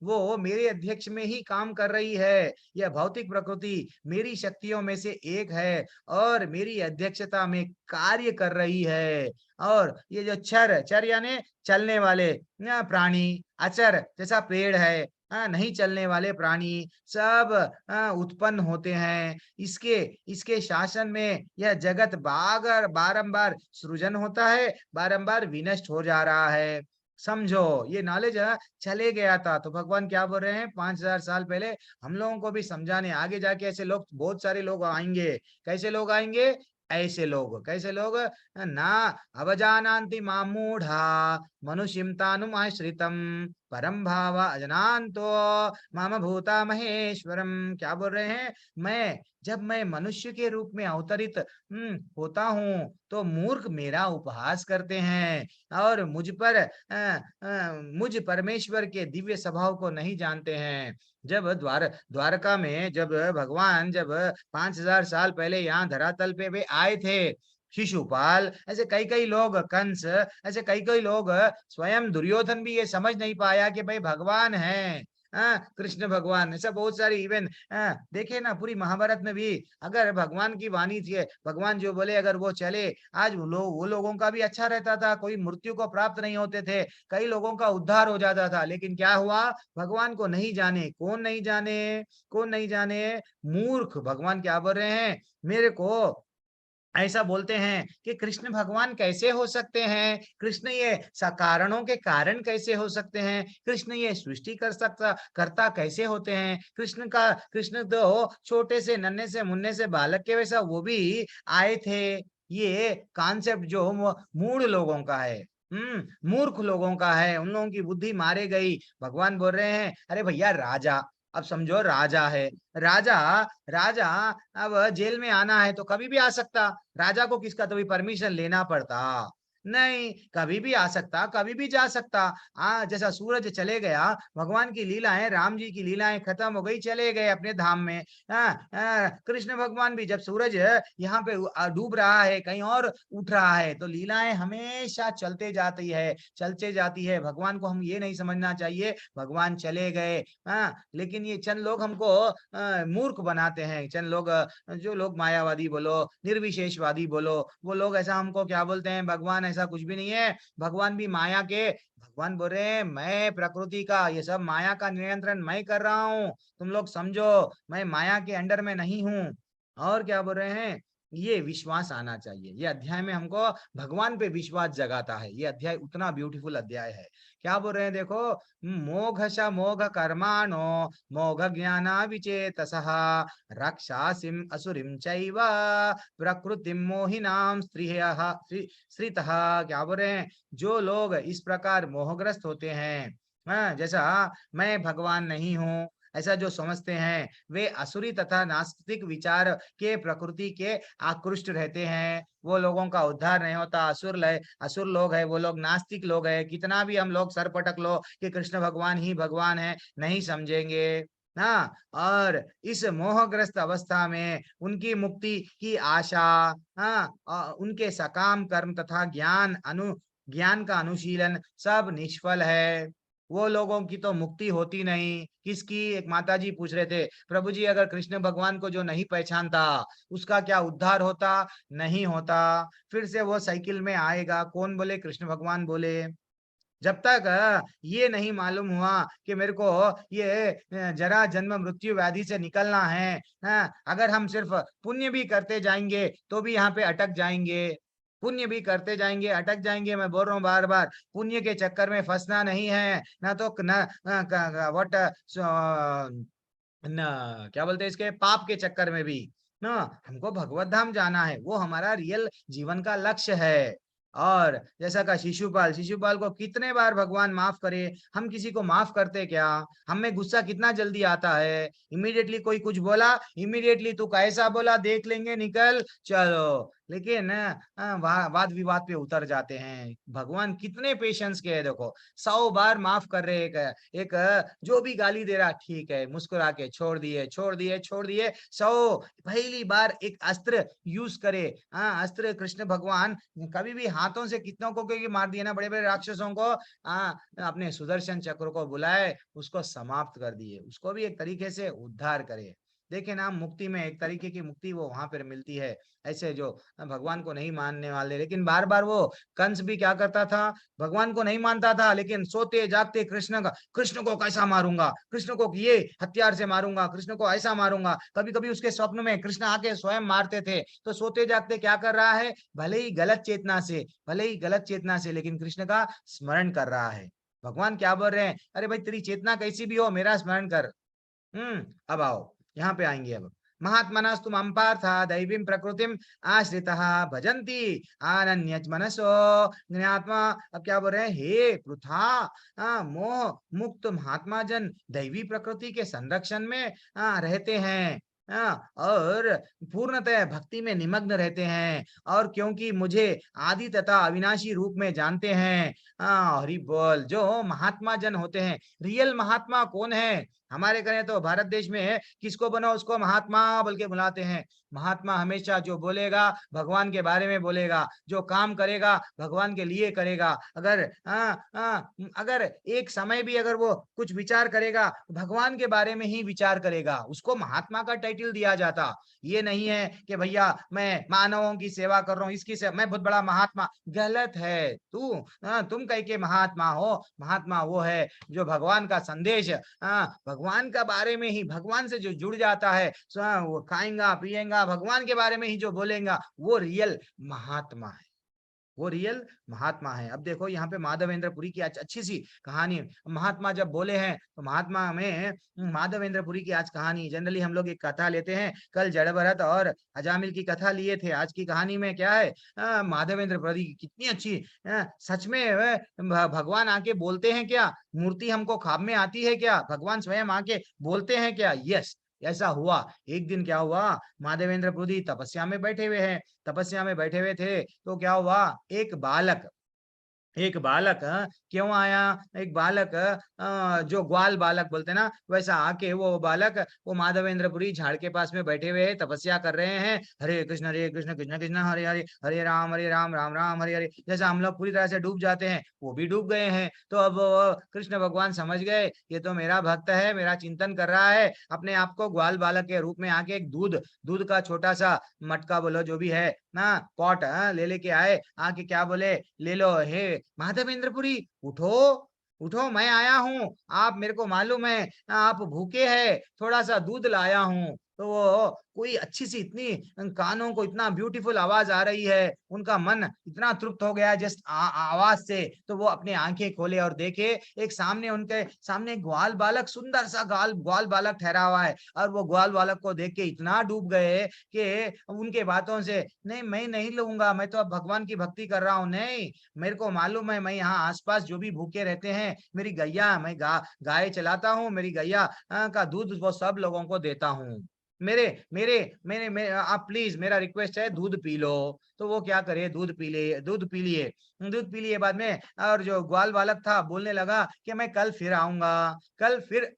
वो मेरे अध्यक्ष में ही काम कर रही है। यह भौतिक प्रकृति मेरी शक्तियों में से एक है, और मेरी अध्यक्षता में कार्य कर रही है। और ये जो चर चर यानी चलने वाले प्राणी, अचर जैसा पेड़ है, नहीं चलने वाले प्राणी सब उत्पन्न होते हैं। इसके इसके शासन में यह जगत बारंबार सृजन होता है, बारंबार विनष्ट हो जा रहा है। समझो, ये नॉलेज चले गया था। तो भगवान क्या बोल रहे हैं, 5000 साल पहले हम लोगों को भी समझाने, आगे जाके ऐसे लोग, बहुत सारे लोग आएंगे। कैसे लोग आएंगे, ऐसे लोग, कैसे लोग, ना अवजानान्ति मामूढ़ा मनुष्यं तानुमाश्रितम परम भाव अजनान्तो मम भूता महेश्वरम। क्या बोल रहे हैं, जब मैं मनुष्य के रूप में अवतरित होता हूँ, तो मूर्ख मेरा उपहास करते हैं, और मुझ परमेश्वर के दिव्य स्वभाव को नहीं जानते हैं। जब द्वारका में जब भगवान 5000 साल पहले यहाँ धरातल पे वे आए थे, शिशुपाल, ऐसे कई कई लोग, कंस, ऐसे कई कई लोग, स्वयं दुर्योधन भी ये समझ नहीं पाया कि भाई भगवान है, कृष्ण भगवान। ऐसा बहुत सारी इवन देखे ना, पूरी महाभारत में भी, अगर भगवान की वाणी थी, भगवान जो बोले अगर वो चले, आज वो लोगों का भी अच्छा रहता था, कोई मृत्यु को प्राप्त नहीं होते थे, कई लोगों का उद्धार हो जाता था। लेकिन क्या हुआ, भगवान को नहीं जाने। कौन नहीं जाने, कौन नहीं जाने, मूर्ख। भगवान क्या बोल रहे हैं, मेरे को ऐसा बोलते हैं कि कृष्ण भगवान कैसे हो सकते हैं, कृष्ण ये कारणों के कारण कैसे हो सकते हैं, कृष्ण ये सृष्टि करता कैसे होते हैं, कृष्ण तो छोटे से नन्हे से मुन्ने से बालक के वैसा वो भी आए थे। ये कॉन्सेप्ट जो मूढ़ लोगों का है, मूर्ख लोगों का है, उन लोगों की बुद्धि मारे गई। भगवान बोल रहे हैं, अरे भैया राजा, अब समझो राजा है, राजा राजा अब जेल में आना है तो कभी भी आ सकता, राजा को किसका तो भी परमिशन लेना पड़ता नहीं, कभी भी आ सकता, कभी भी जा सकता। जैसा सूरज चले गया, भगवान की लीलाएं, राम जी की लीलाएं खत्म हो गई, चले गए अपने धाम में। कृष्ण भगवान भी जब सूरज यहाँ पे डूब रहा है, कहीं और उठ रहा है, तो लीलाएं हमेशा चलते जाती है। भगवान को हम ये नहीं समझना चाहिए भगवान चले गए। लेकिन ये चंद लोग हमको मूर्ख बनाते हैं, चंद लोग, जो लोग मायावादी बोलो, निर्विशेषवादी बोलो, वो लोग ऐसा हमको क्या बोलते हैं, भगवान ऐसा कुछ भी नहीं है, भगवान भी माया के, भगवान बोल रहे हैं मैं प्रकृति का, ये सब माया का नियंत्रण मैं कर रहा हूँ, तुम लोग समझो, मैं माया के अंडर में नहीं हूँ। और क्या बोल रहे हैं, ये विश्वास आना चाहिए। ये अध्याय में हमको भगवान पे विश्वास जगाता है। ये अध्याय उतना ब्यूटीफुल अध्याय है। क्या बोल रहे हैं, देखो, मोघ कर्माणो मोघ ज्ञाना विचेतसः रक्षासिम असुरिम चैव प्रकृतिम मोहिनाम श्रितः। क्या बोल रहे हैं, जो लोग इस प्रकार मोहग्रस्त होते हैं, जैसा मैं भगवान नहीं हूँ ऐसा जो समझते हैं, वे असुरी तथा नास्तिक विचार के प्रकृति के आकृष्ट रहते हैं। वो लोगों का उद्धार नहीं होता। असुर लोग है, वो लोग नास्तिक लोग है। कितना भी हम लोग सर पटक लो कि कृष्ण भगवान ही भगवान है, नहीं समझेंगे। हाँ, और इस मोहग्रस्त अवस्था में उनकी मुक्ति की आशा, उनके सकाम कर्म तथा ज्ञान का अनुशीलन सब निष्फल है। वो लोगों की तो मुक्ति होती नहीं। किसकी, एक माता जी पूछ रहे थे, प्रभु जी अगर कृष्ण भगवान को जो नहीं पहचानता उसका क्या उद्धार होता, नहीं होता, फिर से वो साइकिल में आएगा। कौन बोले, कृष्ण भगवान बोले। जब तक ये नहीं मालूम हुआ कि मेरे को ये जरा जन्म मृत्यु व्याधि से निकलना है, अगर हम सिर्फ पुण्य भी करते जाएंगे तो भी यहाँ पे अटक जाएंगे, पुण्य भी करते जाएंगे अटक जाएंगे। मैं बोल रहा हूँ बार बार, पुण्य के चक्कर में फंसना नहीं है, ना तो व्हाट क्या बोलते हैं इसके, पाप के चक्कर में भी ना। हमको भगवत धाम जाना है, वो हमारा रियल जीवन का लक्ष्य है। और जैसा का शिशुपाल को कितने बार भगवान माफ करे, हम किसी को माफ करते क्या? हमें गुस्सा कितना जल्दी आता है, इमीडिएटली कोई कुछ बोला, इमीडिएटली तू कैसा बोला देख लेंगे, निकल चलो। लेकिन वाद विवाद पे उतर जाते हैं। भगवान कितने पेशेंस के हैं, देखो 100 बार माफ कर रहे। एक जो भी गाली दे रहा ठीक है, मुस्कुरा के छोड़ दिए 100 पहली बार एक अस्त्र यूज करे। अस्त्र कृष्ण भगवान कभी भी हाथों से कितनों को क्योंकि मार दिए ना, बड़े बड़े राक्षसों को अपने सुदर्शन चक्र को बुलाए, उसको समाप्त कर दिए, उसको भी एक तरीके से उद्धार करे। देखे ना, मुक्ति में एक तरीके की मुक्ति वो वहां पर मिलती है। ऐसे जो भगवान को नहीं मानने वाले, लेकिन बार बार वो कंस भी क्या करता था, भगवान को नहीं मानता था, लेकिन सोते जागते कृष्ण को कैसा मारूंगा, कृष्ण को ये हथियार से मारूंगा, कृष्ण को ऐसा मारूंगा। कभी कभी उसके स्वप्न में कृष्ण आके स्वयं मारते थे। तो सोते जागते क्या कर रहा है, भले ही गलत चेतना से, लेकिन कृष्ण का स्मरण कर रहा है। भगवान क्या बोल रहे हैं, अरे भाई तेरी चेतना कैसी भी हो, मेरा स्मरण कर। अब आओ यहाँ पे आएंगे। अब महात्मनस्तु मम पार्थ दैवीं प्रकृतिम आश्रितः भजन्ति अनन्यच मनसो ज्ञात्मा। अब क्या बोल रहे हैं, हे पृथा मोह मुक्त महात्मा जन दैवी प्रकृति के संरक्षण में रहते हैं और पूर्णतः भक्ति में निमग्न रहते हैं, और क्योंकि मुझे आदि तथा अविनाशी रूप में जानते हैं। हरि बोल। जो महात्मा जन होते हैं, रियल महात्मा कौन है? हमारे करें तो भारत देश में किसको बनो उसको महात्मा बोल के बुलाते हैं। महात्मा हमेशा जो बोलेगा भगवान के बारे में बोलेगा, जो काम करेगा भगवान के लिए करेगा। अगर एक समय भी अगर वो कुछ विचार करेगा भगवान के बारे में ही विचार करेगा, उसको महात्मा का टाइटल दिया जाता। ये नहीं है कि भैया मैं मानवों की सेवा कर रहा हूँ, इसकी सेवा, मैं बहुत बड़ा महात्मा। गलत है। तुम कह के महात्मा हो, महात्मा वो है जो भगवान का संदेश, भगवान का बारे में ही, भगवान से जो जुड़ जाता है, वो खाएगा पिएगा भगवान के बारे में ही जो बोलेगा, वो रियल महात्मा है, वो रियल महात्मा है। अब देखो यहाँ पे माधवेंद्रपुरी की आज अच्छी सी कहानी। महात्मा जब बोले हैं तो महात्मा में माधवेंद्रपुरी की आज कहानी, जनरली हम लोग एक कथा लेते हैं, कल जड़ भरत और अजामिल की कथा लिए थे। आज की कहानी में क्या है, माधवेंद्रपुरी की कितनी अच्छी, सच में भगवान आके बोलते हैं क्या, मूर्ति हमको ख्वाब में आती है क्या, भगवान स्वयं आके बोलते हैं क्या? यस, ऐसा हुआ। एक दिन क्या हुआ, माधवेंद्रपुरी तपस्या में बैठे हुए हैं, तपस्या में बैठे हुए थे तो क्या हुआ, एक बालक क्यों आया, एक बालक जो ग्वाल बालक बोलते ना, वैसा आके वो बालक वो माधवेंद्रपुरी झाड़ के पास में बैठे हुए तपस्या कर रहे हैं। हरे कृष्ण कृष्ण कृष्ण हरे हरे, हरे राम राम राम हरे हरे। जैसा हम लोग पूरी तरह से डूब जाते हैं, वो भी डूब गए हैं। तो अब कृष्ण भगवान समझ गए ये तो मेरा भक्त है, मेरा चिंतन कर रहा है, अपने आप को ग्वाल बालक के रूप में आके एक दूध का छोटा सा मटका बोलो जो भी है ना, पॉट ले लेके आए। आके क्या बोले, ले लो हे माधवेंद्रपुरी, उठो उठो, मैं आया हूँ, आप मेरे को मालूम है आप भूखे हैं, थोड़ा सा दूध लाया हूँ। तो वो कोई अच्छी सी, इतनी कानों को इतना ब्यूटीफुल आवाज आ रही है, उनका मन इतना तृप्त हो गया जस्ट आवाज से। तो वो अपने आंखें खोले और देखे एक सामने, उनके सामने ग्वाल बालक, सुंदर सा ग्वाल बालक ठहरा हुआ है। और वो ग्वाल बालक को देख के इतना डूब गए कि उनके बातों से, नहीं मैं नहीं लूंगा, मैं तो अब भगवान की भक्ति कर रहा हूँ, नहीं मेरे को मालूम है, मैं यहाँ आसपास जो भी भूखे रहते हैं, मेरी गैया, मैं गाय चलाता हूँ, मेरी गैया का दूध वो सब लोगों को देता हूँ। मेरे मेरे मेरे मेरे आप प्लीज, मेरा रिक्वेस्ट है दूध पी लो। तो वो क्या करे, दूध पी लिए बाद में। और जो ग्वाल बालक था बोलने लगा कि मैं कल फिर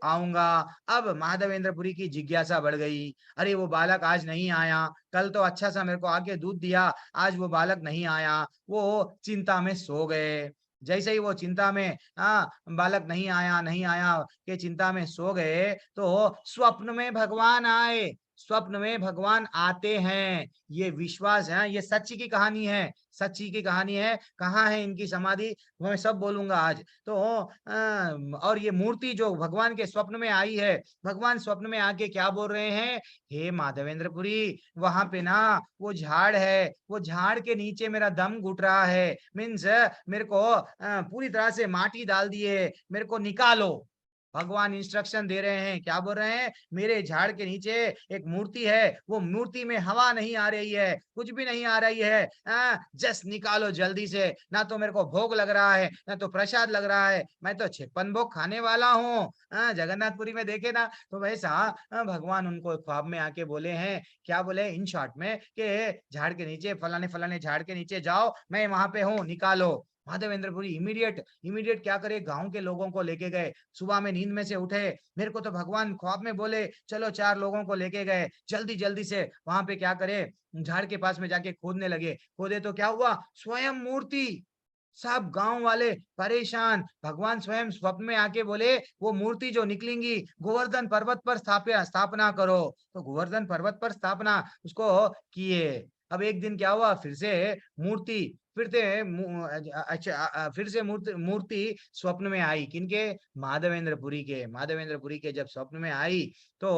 आऊंगा। अब माधवेंद्रपुरी की जिज्ञासा बढ़ गई, अरे वो बालक आज नहीं आया, कल तो अच्छा सा मेरे को आके दूध दिया, आज वो बालक नहीं आया। वो चिंता में सो गए। जैसे ही वो चिंता में बालक नहीं आया के चिंता में सो गए, तो स्वप्न में भगवान आए। स्वप्न में भगवान आते हैं, ये विश्वास है, ये सच्ची की कहानी है, सच्ची की कहानी है। कहाँ है इनकी समाधि, मैं सब बोलूंगा आज तो। और ये मूर्ति जो भगवान के स्वप्न में आई है, भगवान स्वप्न में आके क्या बोल रहे हैं, हे माधवेंद्रपुरी, वहां पे ना वो झाड़ है, वो झाड़ के नीचे मेरा दम घुट रहा है, मीन्स मेरे को पूरी तरह से माटी डाल दिए, मेरे को निकालो। भगवान इंस्ट्रक्शन दे रहे हैं, क्या बोल रहे हैं, मेरे झाड़ के नीचे एक मूर्ति है, वो मूर्ति में हवा नहीं आ रही है, कुछ भी नहीं आ रही है, जस्ट निकालो जल्दी से, ना तो मेरे को भोग लग रहा है ना तो प्रसाद लग रहा है, मैं तो 56 भोग खाने वाला हूँ। जगन्नाथपुरी में देखे ना, तो वैसा भगवान उनको ख्वाब में आके बोले हैं, क्या बोले इन शॉर्ट में, कि झाड़ के नीचे फलाने फलाने झाड़ के नीचे जाओ, मैं वहां पे हूँ, निकालो। माधवेंद्रपुरी इमीडिएट इमीडिएट क्या करे, गांव के लोगों को लेके गए, सुबह में नींद में से उठे, मेरे को तो भगवान ख्वाब में बोले चलो 4 लोगों को लेके गए, जल्दी जल्दी से वहां पे क्या करे, झाड़ के पास में जाके खोदने लगे, खोदे तो क्या हुआ, स्वयं मूर्ति, सब गांव वाले परेशान, भगवान स्वयं स्वप्न में आके बोले वो मूर्ति जो निकलेंगी गोवर्धन पर्वत पर स्थापना करो, तो गोवर्धन पर्वत पर स्थापना उसको किए। अब एक दिन क्या हुआ, फिर से मूर्ति फिर से मूर्ति स्वप्न में आई, किनके, माधवेंद्रपुरी के जब स्वप्न में आई तो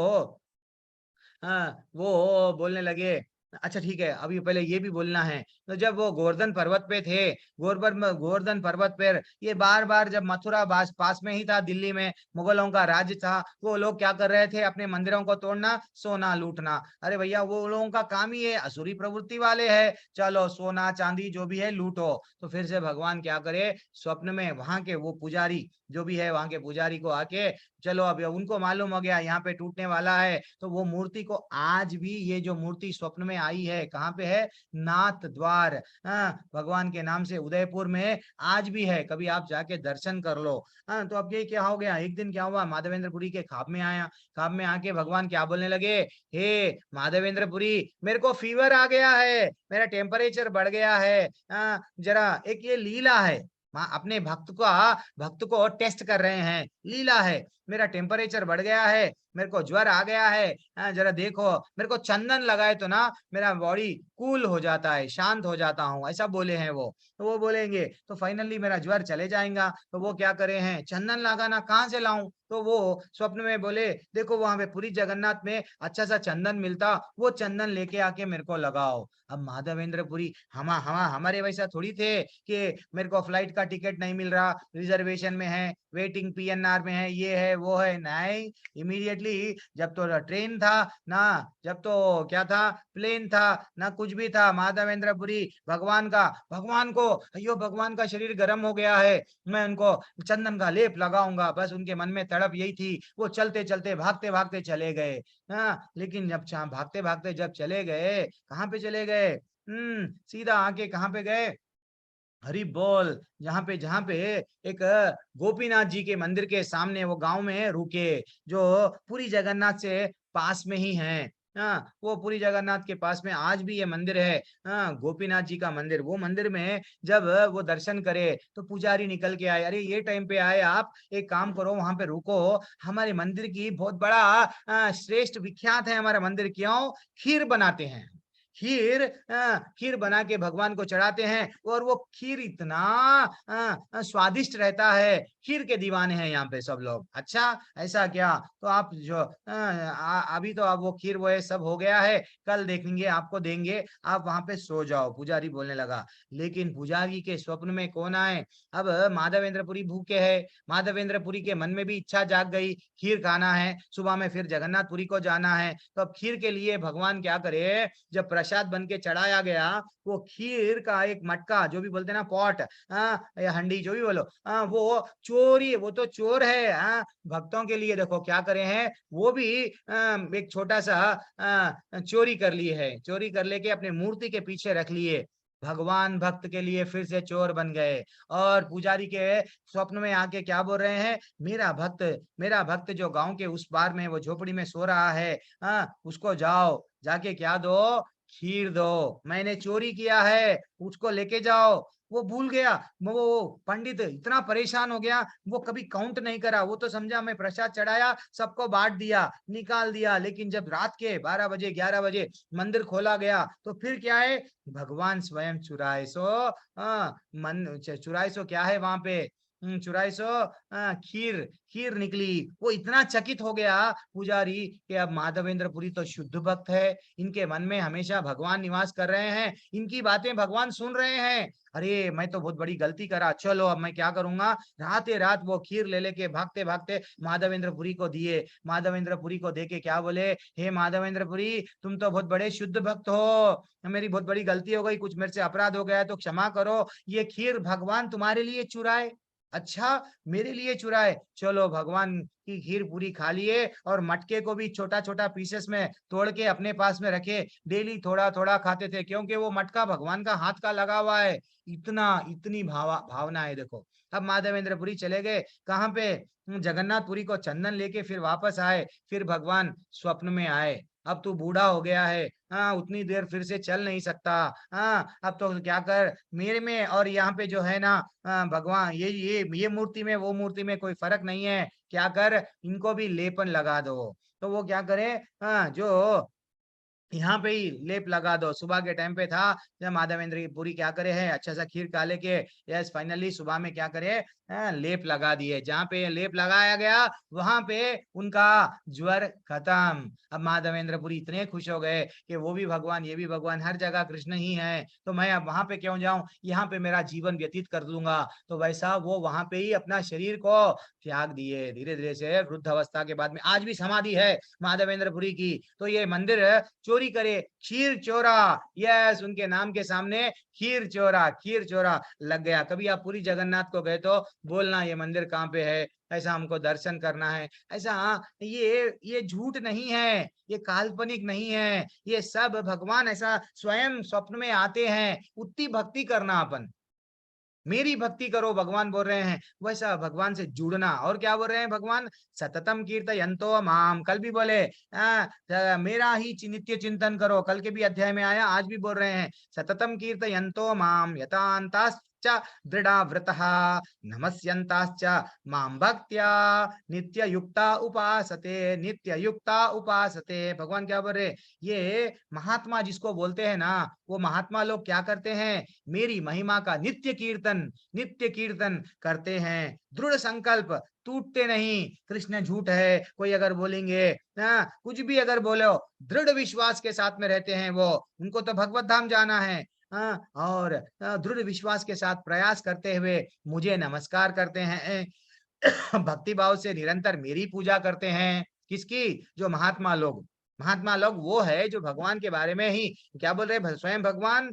वो बोलने लगे, अच्छा ठीक है, अभी पहले ये भी बोलना है, तो जब वो गोवर्धन पर्वत पे थे, गोवर्धन पर्वत पर ये बार बार जब मथुरा पास में ही था, दिल्ली में मुगलों का राज्य था, वो लोग क्या कर रहे थे, अपने मंदिरों को तोड़ना, सोना लूटना। अरे भैया वो लोगों का काम ही है, असुरी प्रवृत्ति वाले है, चलो सोना चांदी जो भी है लूटो। तो फिर से भगवान क्या करे, स्वप्न में वहां के वो पुजारी जो भी है, वहां के पुजारी को आके, चलो अब उनको मालूम हो गया यहाँ पे टूटने वाला है, तो वो मूर्ति को आज भी, ये जो मूर्ति स्वप्न में आई है कहाँ पे है, नाथ द्वार, भगवान के नाम से उदयपुर में आज भी है, कभी आप जाके दर्शन कर लो। तो अब ये क्या हो गया, एक दिन क्या हुआ, माधवेंद्रपुरी के ख्वाब में आया, ख्वाब में आके भगवान क्या बोलने लगे, हे माधवेंद्रपुरी, मेरे को फीवर आ गया है, मेरा टेम्परेचर बढ़ गया है, जरा एक ये लीला है, अपने भक्त को टेस्ट कर रहे हैं, लीला है, मेरा टेम्परेचर बढ़ गया है, मेरे को ज्वर आ गया है, जरा देखो, मेरे को चंदन लगाए तो ना मेरा बॉडी कूल हो जाता है, शांत हो जाता हूँ, ऐसा बोले हैं वो। तो वो बोलेंगे तो फाइनली मेरा ज्वर चले जाएगा, तो वो क्या करे हैं, चंदन लगाना कहाँ से लाऊं, तो वो स्वप्न में बोले देखो वहां पे पुरी जगन्नाथ में अच्छा सा चंदन मिलता, वो चंदन लेके आके मेरे को लगाओ। अब माधवेंद्रपुरी हमारे वैसा थोड़ी थे कि मेरे को फ्लाइट का टिकट नहीं मिल रहा, रिजर्वेशन में है, वेटिंग पीएनआर में है, ये है वो है, नहीं, इमीडिएटली जब तो ट्रेन था ना, जब तो क्या था, प्लेन था ना, कुछ भी था, माधवेंद्रपुरी भगवान को, अयो भगवान का शरीर गर्म हो गया है, मैं उनको चंदन का लेप लगाऊंगा, बस उनके मन में तड़प यही थी। वो चलते चलते भागते भागते चले गए। लेकिन जब भागते भागते जब चले गए, कहाँ पे चले गए, सीधा आके कहाँ पे गए, हरि बोल, जहाँ पे एक गोपीनाथ जी के मंदिर के सामने वो गांव में रुके, जो पुरी जगन्नाथ से पास में ही है। वो पुरी जगन्नाथ के पास में आज भी ये मंदिर है, गोपीनाथ जी का मंदिर। वो मंदिर में जब वो दर्शन करे तो पुजारी निकल के आए, अरे ये टाइम पे आए आप, एक काम करो वहां पे रुको, हमारे मंदिर की बहुत बड़ा श्रेष्ठ विख्यात है हमारा मंदिर, क्यों, खीर बनाते हैं, खीर बना के भगवान को चढ़ाते हैं, और वो खीर इतना स्वादिष्ट रहता है, खीर के दीवाने हैं यहाँ पे सब लोग। अच्छा ऐसा क्या, तो आप जो अभी तो अब वो खीर वो है सब हो गया है, कल देखेंगे आपको देंगे, आप वहां पे सो जाओ, पुजारी बोलने लगा। लेकिन पुजारी के स्वप्न में कौन आए, अब माधवेंद्रपुरी भूखे है, माधवेंद्रपुरी के मन में भी इच्छा जाग गई, खीर खाना है, सुबह में फिर जगन्नाथपुरी को जाना है, तो अब खीर के लिए भगवान क्या करे, जब प्रसाद बन के चढ़ाया गया, वो खीर का एक मटका, जो भी बोलते ना पॉट, या हंडी जो भी बोलो, वो चोरी, वो तो चोर है, भक्तों के लिए देखो क्या करे हैं, वो भी एक छोटा सा चोरी कर लिए है, चोरी कर लेके अपने मूर्ति के पीछे रख लिए। भगवान भक्त के लिए फिर से चोर बन गए, और पुजारी के स्वप्न में आके क्या बोल रहे हैं, मेरा भक्त जो गांव के उस पार में वो झोपड़ी में सो रहा है, उसको जाओ, जाके क्या दो, खीर दो, मैंने चोरी किया है, उसको लेके जाओ। वो भूल गया, वो पंडित इतना परेशान हो गया, वो कभी काउंट नहीं करा, वो तो समझा मैं प्रसाद चढ़ाया, सबको बांट दिया, निकाल दिया। लेकिन जब रात के 12 बजे 11 बजे मंदिर खोला गया, तो फिर क्या है, भगवान स्वयं चुराए सो क्या है वहां पे, चुराई सो खीर खीर निकली। वो इतना चकित हो गया पुजारी कि अब माधवेंद्रपुरी तो शुद्ध भक्त है, इनके मन में हमेशा भगवान निवास कर रहे हैं, इनकी बातें भगवान सुन रहे हैं। अरे मैं तो बहुत बड़ी गलती करा, चलो अब मैं क्या करूंगा। राते रात वो खीर ले लेके भागते भागते माधवेंद्रपुरी को दिए। माधवेंद्रपुरी को देके क्या बोले, हे माधवेंद्रपुरी तुम तो बहुत बड़े शुद्ध भक्त हो, मेरी बहुत बड़ी गलती हो गई, कुछ मेरे से अपराध हो गया तो क्षमा करो। ये खीर भगवान तुम्हारे लिए चुराए, अच्छा मेरे लिए चुराए, चलो भगवान की खीर पूरी खा लिए और मटके को भी छोटा छोटा पीसेस में तोड़ के अपने पास में रखे। डेली थोड़ा थोड़ा खाते थे, क्योंकि वो मटका भगवान का हाथ का लगा हुआ है। इतनी भावना है देखो। अब माधवेंद्रपुरी चले गए कहाँ पे, जगन्नाथपुरी को चंदन लेके फिर वापस आए। फिर भगवान स्वप्न में आए, अब तू बूढ़ा हो गया है, हाँ उतनी देर फिर से चल नहीं सकता, हाँ अब तो क्या कर, मेरे में और यहाँ पे जो है ना भगवान ये मूर्ति में वो मूर्ति में कोई फर्क नहीं है, क्या कर इनको भी लेपन लगा दो। तो वो क्या करे, हाँ जो यहाँ पे ही लेप लगा दो। सुबह के टाइम पे था जब माधवेंद्रपुरी क्या करे है, अच्छा सा खीर खा लेके यस फाइनली सुबह में क्या करे, लेप लगा दिए। जहाँ पे लेप लगाया गया वहां पे उनका ज्वर खत्म। अब माधवेंद्रपुरी इतने खुश हो गए कि वो भी भगवान ये भी भगवान, हर जगह कृष्ण ही है, तो मैं अब वहां पे क्यों जाऊं, यहाँ पे मेरा जीवन व्यतीत कर दूंगा। तो वैसा वो वहां पे ही अपना शरीर को त्याग दिए। धीरे धीरे से वृद्ध अवस्था के बाद में आज भी समाधि है माधवेंद्रपुरी की। तो ये मंदिर चोरी करे, खीर चोरा, यस उनके नाम के सामने खीर चोरा लग गया। कभी आप पूरी जगन्नाथ को गए तो बोलना ये मंदिर कहाँ पे है, ऐसा हमको दर्शन करना है। ऐसा ये झूठ नहीं है, ये काल्पनिक नहीं है, ये सब भगवान ऐसा स्वयं स्वप्न में आते हैं। उतनी भक्ति करना, अपन मेरी भक्ति करो भगवान बोल रहे हैं, वैसा भगवान से जुड़ना। और क्या बोल रहे हैं भगवान, सततम कीर्तयन्तो माम, कल भी बोले मेरा ही नित्य चिंतन करो, कल के भी अध्याय में आया, आज भी बोल रहे हैं सततम कीर्तयन्तो माम यतान्ताश्च दृढ़ा व्रतः नमस्यन्ताश्च माम भक्त्या नित्य युक्ता उपासते। भगवान क्या बोल रहे, ये महात्मा जिसको बोलते हैं ना, वो महात्मा लोग क्या करते हैं, मेरी महिमा का नित्य कीर्तन करते हैं। दृढ़ संकल्प, टूटते नहीं। कृष्ण झूठ है कोई अगर बोलेंगे, कुछ भी अगर बोलो, दृढ़ विश्वास के साथ में रहते हैं वो, उनको तो भगवत धाम जाना है। और दृढ़ विश्वास के साथ प्रयास करते हुए मुझे नमस्कार करते हैं। भक्ति भाव से निरंतर मेरी पूजा करते हैं। किसकी, जो महात्मा लोग वो है जो भगवान के बारे में ही क्या बोल रहे, स्वयं भगवान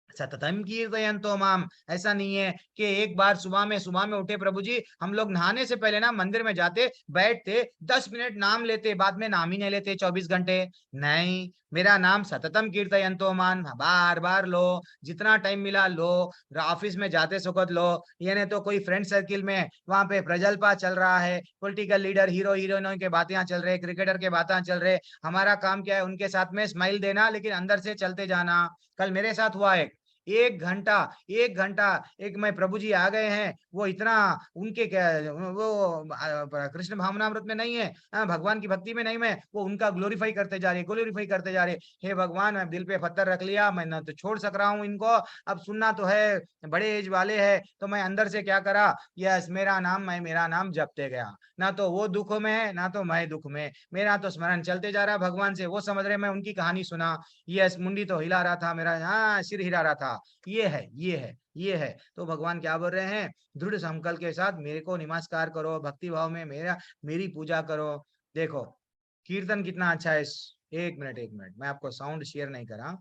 सततम कीर्तयन्तो माम। ऐसा नहीं है कि एक बार सुबह में उठे, प्रभु जी हम लोग नहाने से पहले ना मंदिर में जाते, बैठते 10 मिनट नाम लेते, बाद में नाम ही नहीं लेते 24 घंटे। नहीं, मेरा नाम सततम कीर्तयन्तो माम, बार बार लो, जितना टाइम मिला लो, ऑफिस में जाते सुखद लो, ये नहीं तो कोई फ्रेंड सर्किल में वहां पे प्रजल्पा चल रहा है, पॉलिटिकल लीडर हीरो हीरोइनों के बातें चल रहे, क्रिकेटर के बातें चल रहे, हमारा काम क्या है, उनके साथ में स्माइल देना, लेकिन अंदर से चलते जाना। कल मेरे साथ हुआ एक घंटा एक मैं प्रभु जी आ गए हैं, वो इतना उनके क्या, वो कृष्ण भावनामृत में नहीं है, भगवान की भक्ति में नहीं, मैं वो उनका ग्लोरीफाई करते जा रहे। हे भगवान, मैं दिल पे पत्थर रख लिया, मैं ना तो छोड़ सक रहा हूँ इनको, अब सुनना तो है, बड़े एज वाले हैं। तो मैं अंदर से क्या करा, यस मेरा नाम जपते गया, ना तो वो दुख में है ना तो मैं दुख में, मेरा तो स्मरण चलते जा रहा भगवान से। वो समझ रहे मैं उनकी कहानी सुना, यस मुंडी तो हिला रहा था मेरा, हाँ सिर हिला रहा था। ये है। तो भगवान क्या बोल रहे हैं, दृढ़ संकल्प के साथ मेरे को नमस्कार करो, भक्ति भाव में मेरी पूजा करो। देखो कीर्तन कितना अच्छा है। एक मिनट मैं आपको साउंड शेयर नहीं करा।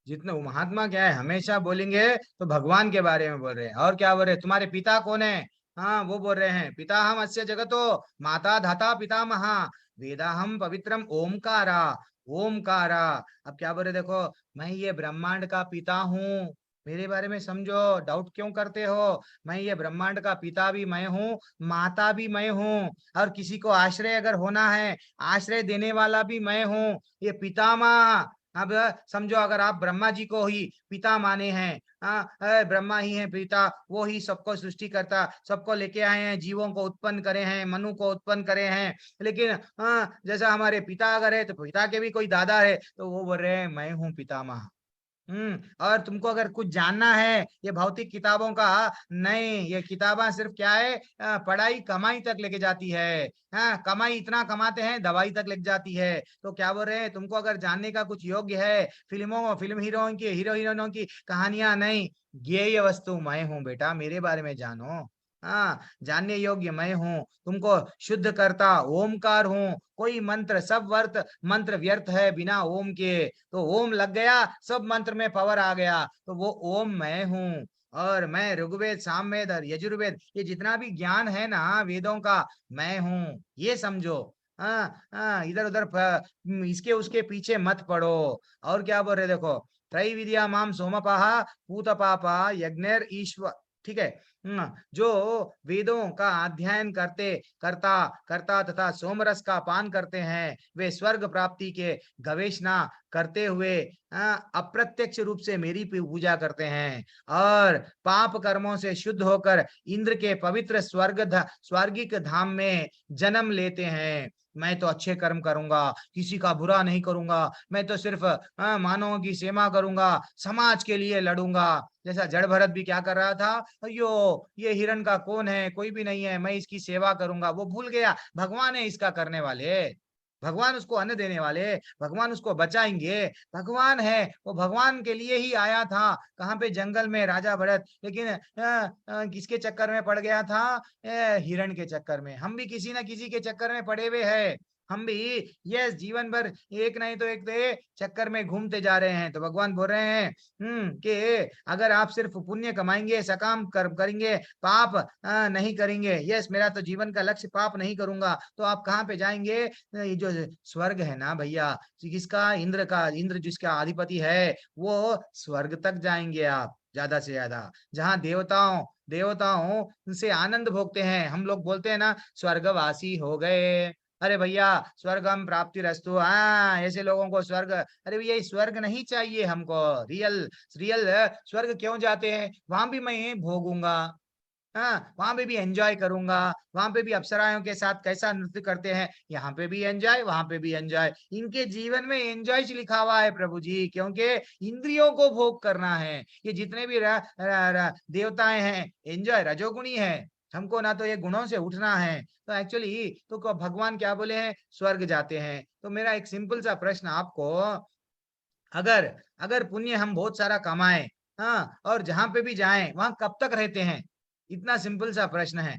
जितने महात्मा क्या है, हमेशा बोलेंगे तो भगवान के बारे में बोल रहे हैं। और क्या बोल रहे, तुम्हारे पिता कौन है, हाँ वो बोल रहे हैं, पिता हम अस्य जगतो माता धाता पितामहा वेदा हम पवित्रम ओमकारा ओमकारा। अब क्या बोल रहे, देखो मैं ये ब्रह्मांड का पिता हूँ, मेरे बारे में समझो, डाउट क्यों करते हो। मैं ये ब्रह्मांड का पिता भी मैं हूँ, माता भी मैं हूँ, और किसी को आश्रय अगर होना है, आश्रय देने वाला भी मैं हूँ, ये पितामह। अब समझो, अगर आप ब्रह्मा जी को ही पिता माने हैं, हाँ ब्रह्मा ही है पिता, वो ही सबको सृष्टि करता, सबको लेके आए हैं, जीवों को उत्पन्न करे हैं, मनु को उत्पन्न करे हैं। लेकिन जैसा हमारे पिता अगर है तो पिता के भी कोई दादा है, तो वो बोल रहे हैं मैं हूँ पितामह। और तुमको अगर कुछ जानना है ये भौतिक किताबों का नहीं, ये किताबें सिर्फ क्या है, पढ़ाई कमाई तक लेके जाती है। हाँ कमाई इतना कमाते हैं, दवाई तक लेके जाती है। तो क्या बोल रहे हैं, तुमको अगर जानने का कुछ योग्य है, फिल्म हीरोइन की, हीरो हीरोइनों की कहानियां नहीं, ज्ञेय वस्तु मैं हूँ बेटा, मेरे बारे में जानो। हाँ जानने योग्य मैं हूँ, तुमको शुद्ध करता ओमकार हूँ। कोई मंत्र, सब मंत्र व्यर्थ है बिना ओम के। तो ओम लग गया, सब मंत्र में पावर आ गया, तो वो ओम मैं हूँ। और मैं ऋग्वेद, सामवेद और यजुर्वेद, ये जितना भी ज्ञान है ना वेदों का, मैं हूँ, ये समझो। हाँ इधर उधर इसके उसके पीछे मत पड़ो। और क्या बोल रहे, देखो त्रैविद्या माम सोमपाहा पूत पापा यज्ञर ईश्वर, ठीक है। जो वेदों का अध्ययन करता करता तथा सोमरस का पान करते हैं, वे स्वर्ग प्राप्ति के गवेषणा करते हुए अप्रत्यक्ष रूप से मेरी पूजा करते हैं, और पाप कर्मों से शुद्ध होकर इंद्र के पवित्र स्वर्गिक धाम में जन्म लेते हैं। मैं तो अच्छे कर्म करूंगा, किसी का बुरा नहीं करूंगा, मैं तो सिर्फ मानवों की सेवा करूंगा, समाज के लिए लड़ूंगा। जैसा जड़ भरत भी क्या कर रहा था, अयो ये हिरण का कौन है, कोई भी नहीं है, मैं इसकी सेवा करूंगा। वो भूल गया भगवान है इसका करने वाले, भगवान उसको अन्न देने वाले, भगवान उसको बचाएंगे, भगवान है वो, भगवान के लिए ही आया था। कहाँ पे, जंगल में राजा भरत। लेकिन किसके चक्कर में पड़ गया था, हिरण के चक्कर में। हम भी किसी ना किसी के चक्कर में पड़े हुए हैं, हम भी ये जीवन भर एक नहीं तो एक चक्कर में घूमते जा रहे हैं। तो भगवान बोल रहे हैं कि अगर आप सिर्फ पुण्य कमाएंगे, सकाम करेंगे, पाप नहीं करेंगे, यस मेरा तो जीवन का लक्ष्य पाप नहीं करूंगा, तो आप कहाँ पे जाएंगे, ये जो स्वर्ग है ना भैया, किसका, इंद्र का, इंद्र जिसका अधिपति है, वो स्वर्ग तक जाएंगे आप ज्यादा से ज्यादा, जहाँ देवताओं से आनंद भोगते हैं। हम लोग बोलते हैं ना स्वर्गवासी हो गए, अरे भैया स्वर्गम प्राप्ति रस्तु, हाँ ऐसे लोगों को स्वर्ग, अरे भैया स्वर्ग नहीं चाहिए हमको, रियल रियल स्वर्ग क्यों जाते हैं, वहां भी मैं भोगूंगा, हाँ वहां पे भी एंजॉय करूंगा, वहां पे भी अप्सराओं के साथ कैसा नृत्य करते हैं, यहाँ पे भी एंजॉय, वहां पे भी एंजॉय। इनके जीवन में एंजॉय लिखा हुआ है प्रभु जी, क्योंकि इंद्रियों को भोग करना है। ये जितने भी देवताएं हैं एंजॉय रजोगुणी है, हमको ना तो ये गुणों से उठना है। तो एक्चुअली तो भगवान क्या बोले हैं, स्वर्ग जाते हैं। तो मेरा एक सिंपल सा प्रश्न आपको, अगर अगर पुण्य हम बहुत सारा कमाएं, हाँ और जहां पे भी जाएं वहां कब तक रहते हैं, इतना सिंपल सा प्रश्न है।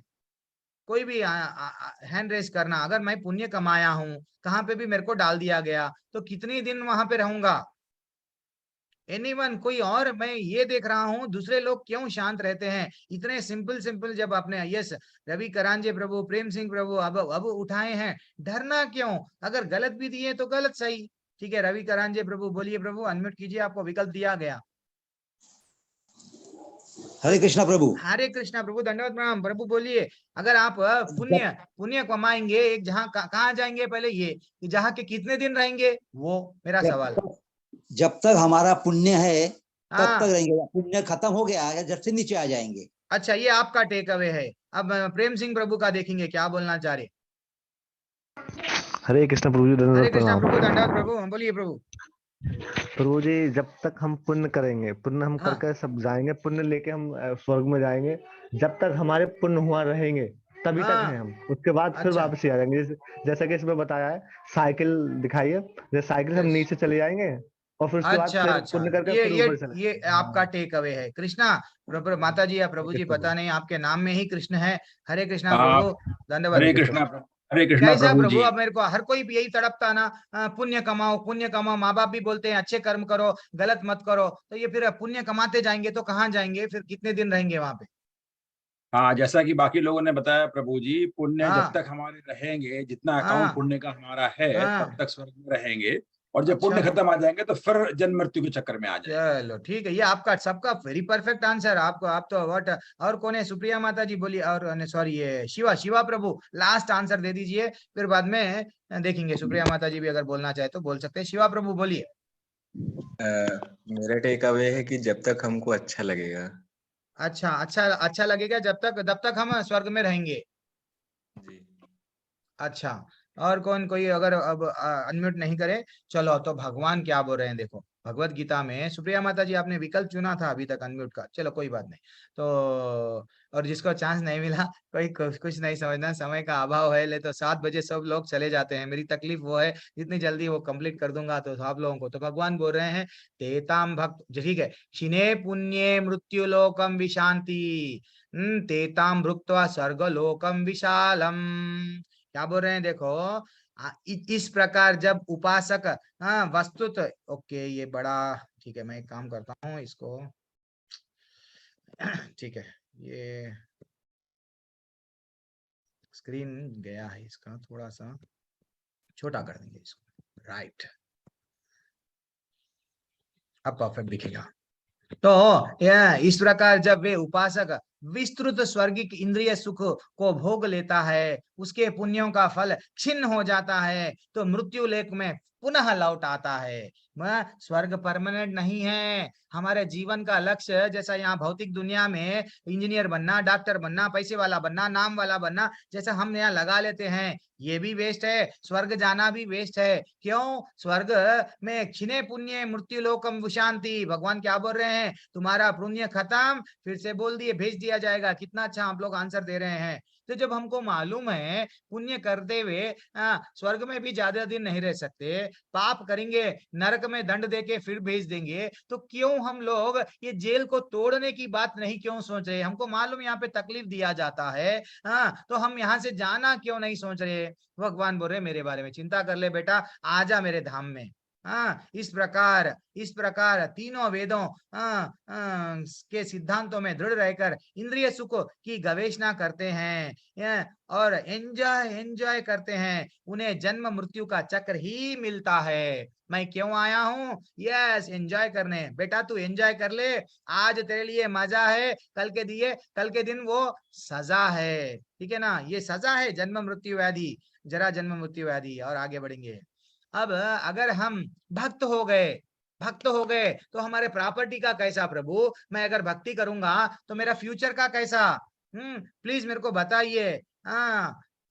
कोई भी हैंड रेस करना, अगर मैं पुण्य कमाया हूं, कहाँ पे भी मेरे को डाल दिया गया, तो कितने दिन वहां पे रहूंगा, एनीवन, कोई और। मैं ये देख रहा हूँ दूसरे लोग क्यों शांत रहते हैं, इतने सिंपल सिंपल, जब आपने यस रवि करांजे प्रभु, प्रेम सिंह प्रभु अब उठाए हैं, डरना क्यों, अगर गलत भी दिए तो गलत सही, ठीक है। रवि करांजे प्रभु बोलिए प्रभु, अनम्यूट कीजिए, आपको विकल्प दिया गया। हरे कृष्णा प्रभु। हरे कृष्णा प्रभु, धन्यवाद प्रणाम प्रभु, बोलिए। अगर आप पुण्य कमाएंगे, एक जहाँ कहाँ जाएंगे, पहले ये जहाँ के कितने दिन रहेंगे, वो मेरा सवाल। जब तक हमारा पुण्य है तब हाँ तक रहेंगे, पुण्य खत्म हो गया या जब से नीचे आ जाएंगे। अच्छा, ये आपका टेक अवे है। अब प्रेम सिंह प्रभु का देखेंगे क्या बोलना चाह रहे। हरे कृष्ण प्रभु जी, हरे कृष्णा प्रभु, धन्यवाद प्रभु, बोलिए प्रभु। प्रभु जी, जब तक हम पुण्य करेंगे, पुण्य हम हाँ। करके सब जाएंगे, पुण्य लेके हम स्वर्ग में जाएंगे, जब तक हमारे पुण्य हुआ रहेंगे तभी तक हैं हम, उसके बाद फिर अच्छा। वापसी आ जाएंगे। जैसा कि इसमें बताया है, साइकिल दिखाइए, जैसे साइकिल हम नीचे चले जाएंगे और फिर उसके बाद अच्छा फिर अच्छा, पुण्य करके फिर ऊपर चले। ये आपका टेक अवे है। कृष्णा माता जी या प्रभु जी, पता नहीं आपके नाम में ही कृष्ण है। हरे कृष्णा प्रभु, धन्यवाद। हरे कृष्णा कैसा प्रभु प्रभु, जी। अब मेरे को हर कोई भी यही तड़पता ना, पुण्य कमाओ पुण्य कमाओ, माँ बाप भी बोलते हैं अच्छे कर्म करो, गलत मत करो, तो ये फिर पुण्य कमाते जाएंगे तो कहाँ जाएंगे, फिर कितने दिन रहेंगे वहां पे। हाँ, जैसा कि बाकी लोगों ने बताया प्रभु जी, पुण्य जब हाँ तक हमारे रहेंगे, जितना हाँ अकाउंट पुण्य का हमारा है, तब हाँ। तक स्वर्ग में रहेंगे। और जब पुण्य अच्छा खत्म आ जाएंगे तो फिर जन्म मृत्यु के चक्कर में आ जाएंगे। चलो ठीक है, ये आपका सबका वेरी परफेक्ट आंसर। आपको आप तो व्हाट। और कौन है? सुप्रिया माता जी बोलिए। और सॉरी, ये शिवा शिवा प्रभु लास्ट आंसर दे दीजिए, फिर बाद में देखेंगे। सुप्रिया माता जी भी अगर बोलना चाहे तो बोल सकते हैं। शिवा प्रभु बोलिए। मेरा टेक अवे है कि जब तक हमको अच्छा लगेगा। अच्छा अच्छा अच्छा लगेगा जब तक हम स्वर्ग में रहेंगे। जी। अच्छा, और कौन कोई अगर अब अनम्यूट नहीं करे? चलो तो भगवान क्या बोल रहे हैं देखो भगवत गीता में। सुप्रिया माता जी आपने विकल्प चुना था अभी तक अनम्यूट का, चलो कोई बात नहीं। तो और जिसको चांस नहीं मिला, कोई कुछ नहीं समझना, समय का अभाव है। ले तो 7 बजे सब लोग चले जाते हैं। मेरी तकलीफ वो है, जितनी जल्दी वो कंप्लीट कर दूंगा तो आप लोगों को। तो भगवान बोल रहे हैं तेताम भक्त, ठीक है, क्षिणे पुण्ये मृत्यु लोकम विशांति तेताम भुक्त्वा स्वर्ग लोकम विशालम। क्या बोल रहे हैं देखो, इस प्रकार जब उपासक वस्तुत, ओके ये बड़ा, ठीक है मैं एक काम करता हूँ इसको, ठीक है ये स्क्रीन गया है इसका, थोड़ा सा छोटा कर देंगे इसको, राइट, अब परफेक्ट दिखेगा। तो इस प्रकार जब वे उपासक विस्तृत स्वर्गिक इंद्रिय सुख को भोग लेता है, उसके पुण्यों का फल क्षीण हो जाता है, तो मृत्यु लेख में पुनः लौट आता है। स्वर्ग परमानेंट नहीं है। हमारे जीवन का लक्ष्य जैसा यहाँ भौतिक दुनिया में इंजीनियर बनना, डॉक्टर बनना, पैसे वाला बनना, नाम वाला बनना, जैसा हम यहाँ लगा लेते हैं, ये भी वेस्ट है। स्वर्ग जाना भी वेस्ट है। क्यों? स्वर्ग में क्षीणे पुण्य मृत्यु लोकम विशांति। भगवान क्या बोल रहे हैं? तुम्हारा पुण्य खत्म, फिर से बोल दिए भेज दिया जाएगा। कितना अच्छा आप लोग आंसर दे रहे हैं। तो जब हमको मालूम है पुण्य करते हुए स्वर्ग में भी ज्यादा दिन नहीं रह सकते, पाप करेंगे नरक में दंड देके फिर भेज देंगे, तो क्यों हम लोग ये जेल को तोड़ने की बात नहीं क्यों सोच रहे? हमको मालूम यहाँ पे तकलीफ दिया जाता है, तो हम यहाँ से जाना क्यों नहीं सोच रहे? भगवान बोल रहे मेरे बारे में चिंता कर ले बेटा, आजा मेरे धाम में। इस प्रकार तीनों वेदों के सिद्धांतों में दृढ़ रहकर इंद्रिय सुख की गवेषणा करते हैं और एंजॉय करते हैं, उन्हें जन्म मृत्यु का चक्र ही मिलता है। मैं क्यों आया हूँ? यस, एंजॉय करने। बेटा तू एंजॉय कर ले, आज तेरे लिए मजा है, कल के दिन वो सजा है। ठीक है ना? ये सजा है, जन्म मृत्यु व्याधि, जरा जन्म मृत्यु व्याधि। और आगे बढ़ेंगे। अब अगर हम भक्त हो गए तो हमारे प्रॉपर्टी का कैसा प्रभु? मैं अगर भक्ति करूंगा तो मेरा फ्यूचर का कैसा? प्लीज मेरे को बताइए।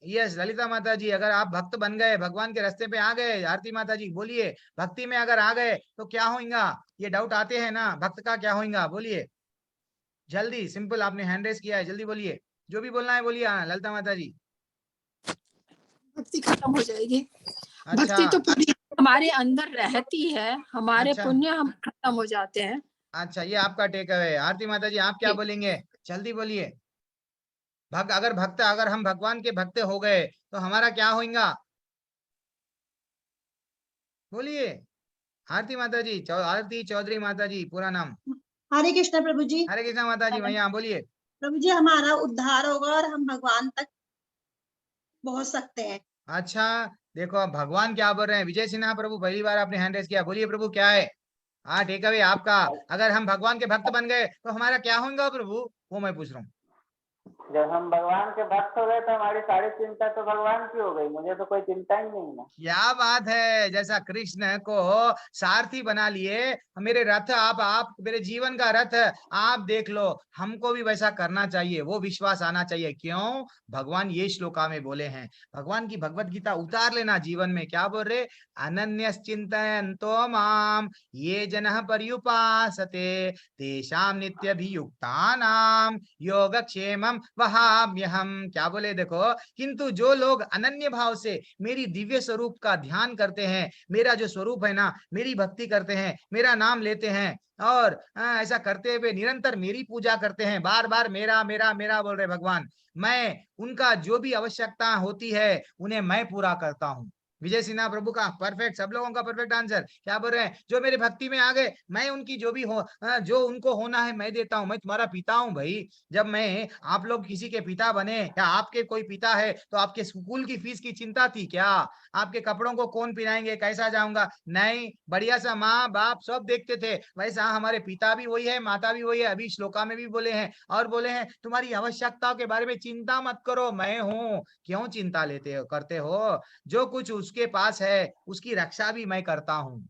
यस ललिता माता जी, अगर आप भक्त बन गए, भगवान के रास्ते पे आ गए, आरती माता जी बोलिए, भक्ति में अगर आ गए तो क्या होगा? ये डाउट आते हैं ना, भक्त का क्या होगा? बोलिए जल्दी, सिंपल, आपने हैंड रेस किया है, जल्दी बोलिए, जो भी बोलना है बोलिए। ललिता माता जी। भक्ति खत्म हो जाएगी। अच्छा, भक्ति तो पूरी हमारे अंदर रहती है, हमारे अच्छा, पुण्य हम खत्म हो जाते हैं। अच्छा, ये आपका टेक अवे है। आरती माता जी आप क्या बोलेंगे? जल्दी बोलिए। अगर हम भगवान के भक्त हो गए तो हमारा क्या होगा? बोलिए आरती माता जी, आरती चौधरी माता जी, पूरा नाम। हरे कृष्ण प्रभु जी। हरे कृष्ण माता जी, भैया बोलिए। प्रभु जी हमारा उद्धार होगा और हम भगवान तक पहुंच सकते हैं। अच्छा देखो अब भगवान क्या बोल रहे हैं। विजय सिन्हा प्रभु पहली बार आपने हैंड रेस किया, बोलिए प्रभु क्या है? हाँ टेक अवे आपका। अगर हम भगवान के भक्त बन गए तो हमारा क्या होगा प्रभु? वो मैं पूछ रहा हूँ। जब हम भगवान के भक्त हो गए तो हमारी सारी चिंता तो भगवान की हो गई, मुझे तो कोई चिंता ही नहीं है। क्या बात है! जैसा कृष्ण को सारथी बना लिए, मेरे रथ आप मेरे जीवन का रथ आप देख लो, हमको भी वैसा करना चाहिए, वो विश्वास आना चाहिए। क्यों? भगवान ये श्लोका में बोले हैं, भगवान की भगवत गीता उतार लेना जीवन में। क्या बोल रहे? अनन्यश्चिन्तयन्तो माम ये जनः पर्युपासते तेषां नित्यभियुक्तानां योगक्षेमं वहाम्यहम्। क्या बोले देखो, किंतु जो लोग अनन्य भाव से मेरी दिव्य स्वरूप का ध्यान करते हैं, मेरा जो स्वरूप है ना, मेरी भक्ति करते हैं, मेरा नाम लेते हैं और ऐसा करते हुए निरंतर मेरी पूजा करते हैं, बार बार मेरा मेरा मेरा बोल रहे भगवान, मैं उनका जो भी आवश्यकता होती है उन्हें मैं पूरा करता हूँ। विजय सिन्हा प्रभु का परफेक्ट, सब लोगों का परफेक्ट आंसर। क्या बोल रहे हैं? जो मेरे भक्ति में आ गए, मैं उनकी जो भी हो, जो उनको होना है मैं देता हूँ। मैं तुम्हारा पिता हूँ भाई। जब मैं, आप लोग किसी के पिता बने या आपके कोई पिता है तो आपके स्कूल की फीस की चिंता थी क्या? आपके कपड़ों को कौन पहनाएंगे, कैसा जाऊंगा? नहीं, बढ़िया सा माँ बाप सब देखते थे। वैसा हमारे पिता भी वही है, माता भी वही है। अभी श्लोका में भी बोले हैं, और बोले हैं तुम्हारी आवश्यकताओं के बारे में चिंता मत करो, मैं हूँ। क्यों चिंता लेते हो, करते हो? जो कुछ उसके पास है उसकी रक्षा भी मैं करता हूँ।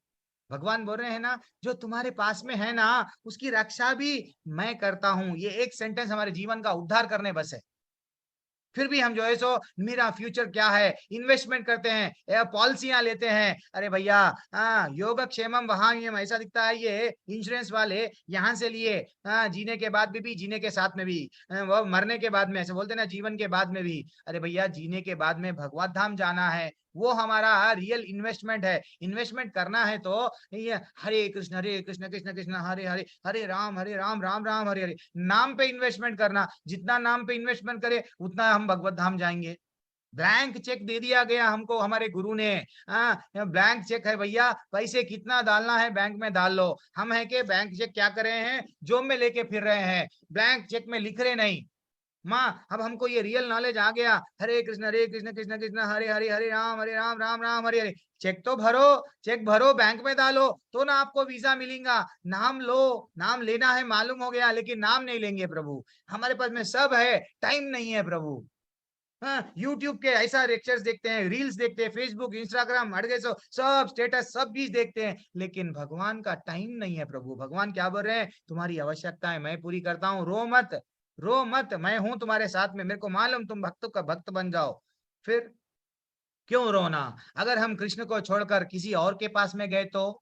भगवान बोल रहे हैं ना, जो तुम्हारे पास में है ना उसकी रक्षा भी मैं करता हूं। ये एक सेंटेंस हमारे जीवन का उद्धार करने बस है। फिर भी हम जो है सो मेरा फ्यूचर क्या है, इन्वेस्टमेंट करते हैं, पॉलिसियां लेते हैं। अरे भैया, योगक्षेमम वहां ऐसा दिखता है, ये इंश्योरेंस वाले यहाँ से लिए, जीने के बाद भी जीने के साथ में भी, वो मरने के बाद में, ऐसे बोलते ना, जीवन के बाद में भी। अरे भैया, जीने के बाद में भगवत धाम जाना है, वो हमारा रियल इन्वेस्टमेंट है। इन्वेस्टमेंट करना है तो ये हरे कृष्ण कृष्ण कृष्ण हरे हरे, हरे राम राम राम हरे हरे, नाम पे इन्वेस्टमेंट करना। जितना नाम पे इन्वेस्टमेंट करे उतना हम भगवत धाम जाएंगे। ब्लैंक चेक दे दिया गया हमको हमारे गुरु ने। ब्लैंक चेक है भैया, पैसे कितना डालना है बैंक में डाल लो। हम है कि बैंक चेक क्या कर रहे हैं, जोब में लेके फिर रहे हैं, ब्लैंक चेक में लिख रहे नहीं। माँ, अब हमको ये रियल नॉलेज आ गया, हरे कृष्ण कृष्ण कृष्ण हरे हरे, हरे राम राम राम हरे हरे। चेक तो भरो, चेक भरो, बैंक में डालो तो ना आपको वीजा मिलेगा। नाम लो, नाम लेना है मालूम हो गया, लेकिन नाम नहीं लेंगे प्रभु। हमारे पास में सब है, टाइम नहीं है प्रभु। हाँ, यूट्यूब के ऐसा लेक्चर्स देखते हैं, रील्स देखते हैं, फेसबुक इंस्टाग्राम अड़गे सब स्टेटस सब चीज देखते हैं, लेकिन भगवान का टाइम नहीं है प्रभु। भगवान क्या बोल रहे हैं, तुम्हारी आवश्यकताएं मैं पूरी करता हूँ, रो मत, रो मत, मैं हूं तुम्हारे साथ में। मेरे को मालूम तुम भक्तों का भक्त बन जाओ, फिर क्यों रोना? अगर हम कृष्ण को छोड़कर किसी और के पास में गए तो?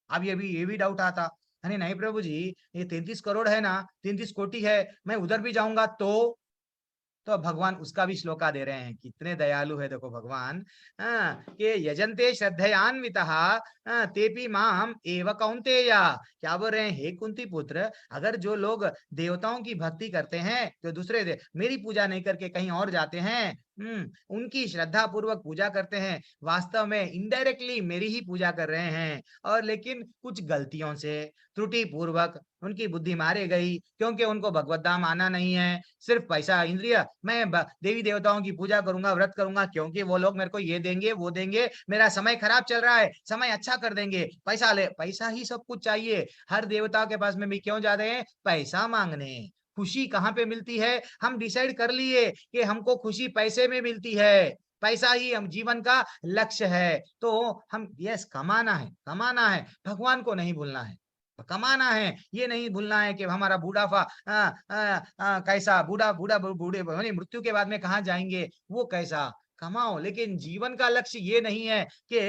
अब ये भी डाउट आता, अरे नहीं प्रभु जी, ये 33 करोड़ है ना, 33 कोटि है, मैं उधर भी जाऊंगा तो भगवान उसका भी श्लोका दे रहे हैं। कितने दयालु है देखो भगवान। कि यजंते श्रद्धयान्वितः तेपि माम एव कौन्तेय। क्या बोल रहे हैं, हे कुंती पुत्र, अगर जो लोग देवताओं की भक्ति करते हैं तो दूसरे मेरी पूजा नहीं करके कहीं और जाते हैं, उनकी श्रद्धा पूर्वक पूजा करते हैं, वास्तव में इनडायरेक्टली मेरी ही पूजा कर रहे हैं। और लेकिन कुछ गलतियों से, त्रुटि पूर्वक उनकी बुद्धि मारे गई, क्योंकि उनको भगवत धाम आना नहीं है, सिर्फ पैसा इंद्रिय, मैं देवी देवताओं की पूजा करूंगा, व्रत करूंगा, क्योंकि वो लोग मेरे को ये देंगे वो देंगे, मेरा समय खराब चल रहा है, समय अच्छा कर देंगे, पैसा ले, पैसा ही सब कुछ चाहिए। हर देवता के पास में भी क्यों जा रहे हैं, पैसा मांगने। खुशी कहाँ पे मिलती है? हम डिसाइड कर लिए कि हमको खुशी पैसे में मिलती है, पैसा ही हम जीवन का लक्ष्य है। तो हम यस, कमाना है, कमाना है, भगवान को नहीं भूलना है, कमाना है। ये नहीं भूलना है कि हमारा बूढ़ापा कैसा, बूढ़े मृत्यु के बाद में कहाँ जाएंगे, वो कैसा, कमाओ। लेकिन जीवन का लक्ष्य ये नहीं है कि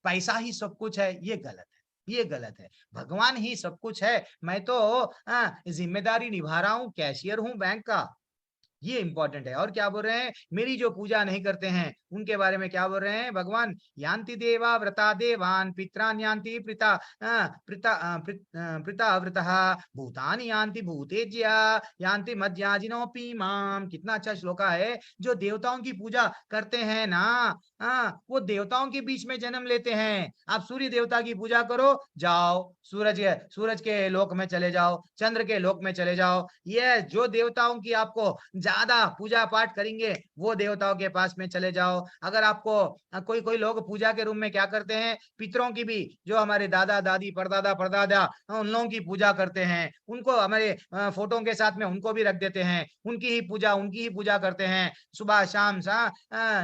पैसा ही सब कुछ है, ये गलत है, ये गलत है। भगवान ही सब कुछ है, मैं तो जिम्मेदारी निभा रहा हूँ, कैशियर हूँ बैंक का, ये इंपॉर्टेंट है। और क्या बोल रहे हैं, मेरी जो पूजा नहीं करते हैं उनके बारे में क्या बोल रहे हैं भगवान, यान्ति देवा व्रता देवान पित्रान यान्ति पिता व्रतः भूतानि यान्ति भूतेज्या यान्ति मध्याजिनोपि माम। कितना अच्छा श्लोका है। जो देवताओं की पूजा करते हैं ना, वो देवताओं के बीच में जन्म लेते हैं। आप सूर्य देवता की पूजा करो, जाओ सूरज के लोक में चले जाओ, चंद्र के लोक में चले जाओ। ये जो देवताओं की आपको ज्यादा पूजा पाठ करेंगे वो देवताओं के पास में चले जाओ। अगर आपको कोई लोग पूजा के रूप में क्या करते हैं, पितरों की भी, जो हमारे दादा दादी परदादा परदादा उन लोगों की पूजा करते हैं, उनको हमारे फोटो के साथ में उनको भी रख देते हैं, उनकी ही पूजा करते हैं सुबह शाम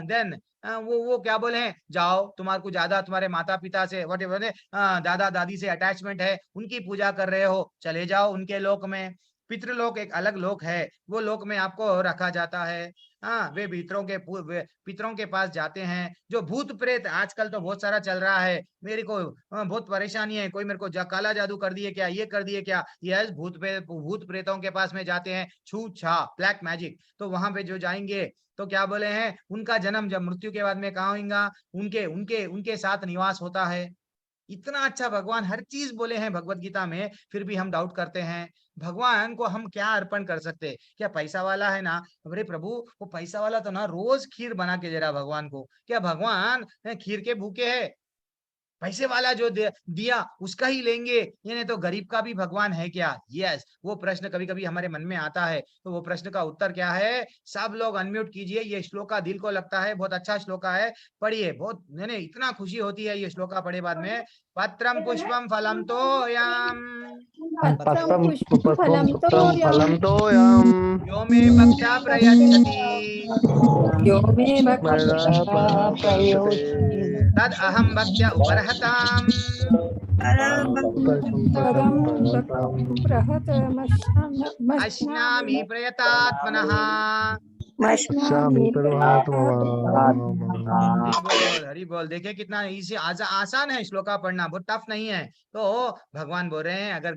देन वो क्या बोले हैं, जाओ, तुम्हारे को ज्यादा तुम्हारे माता पिता से व्हाटएवर दादा दादी से अटैचमेंट है, उनकी पूजा कर रहे हो, चले जाओ उनके लोक में। पितृलोक एक अलग लोक है, वो लोक में आपको रखा जाता है। वे पितरों के पास जाते हैं। जो भूत प्रेत आजकल तो बहुत सारा चल रहा है, मेरे को बहुत परेशानी है, कोई मेरे को काला जादू कर दिए क्या, ये कर दिए क्या, यस, भूत प्रेतों के पास में जाते हैं, छूत छा ब्लैक मैजिक। तो वहां पे जो जाएंगे तो क्या बोले हैं, उनका जन्म जब मृत्यु के बाद में कहाँ होगा, उनके साथ निवास होता है। इतना अच्छा भगवान हर चीज बोले हैं भगवत गीता में, फिर भी हम डाउट करते हैं। भगवान को हम क्या अर्पण कर सकते? क्या पैसा वाला है ना, अरे प्रभु वो पैसा वाला तो ना रोज खीर बना के दे रहा भगवान को, क्या भगवान खीर के भूखे है? पैसे वाला जो दिया उसका ही लेंगे, ये नहीं तो गरीब का भी भगवान है क्या? यस, वो प्रश्न कभी कभी हमारे मन में आता है, तो वो प्रश्न का उत्तर क्या है? सब लोग अनम्यूट कीजिए, ये श्लोका दिल को लगता है बहुत अच्छा श्लोका है, पढ़िए। बहुत नहीं इतना खुशी होती है ये श्लोका पढ़े बाद में। पत्रम पुष्पम फलम तोयम पत्रम पुष्पम फलम फलम तोयम तोयम यो मे भक्त्या प्रयच्छति यो मे भक्त्या प्रयोजति तद अहम भक्त्या उपरहताम पदम अश्नामि प्रयतात्मनः। स्वामी हरि बोल। देखिए कितना इजी आसान है श्लोका पढ़ना, बहुत टफ नहीं है। तो भगवान बोल रहे हैं अगर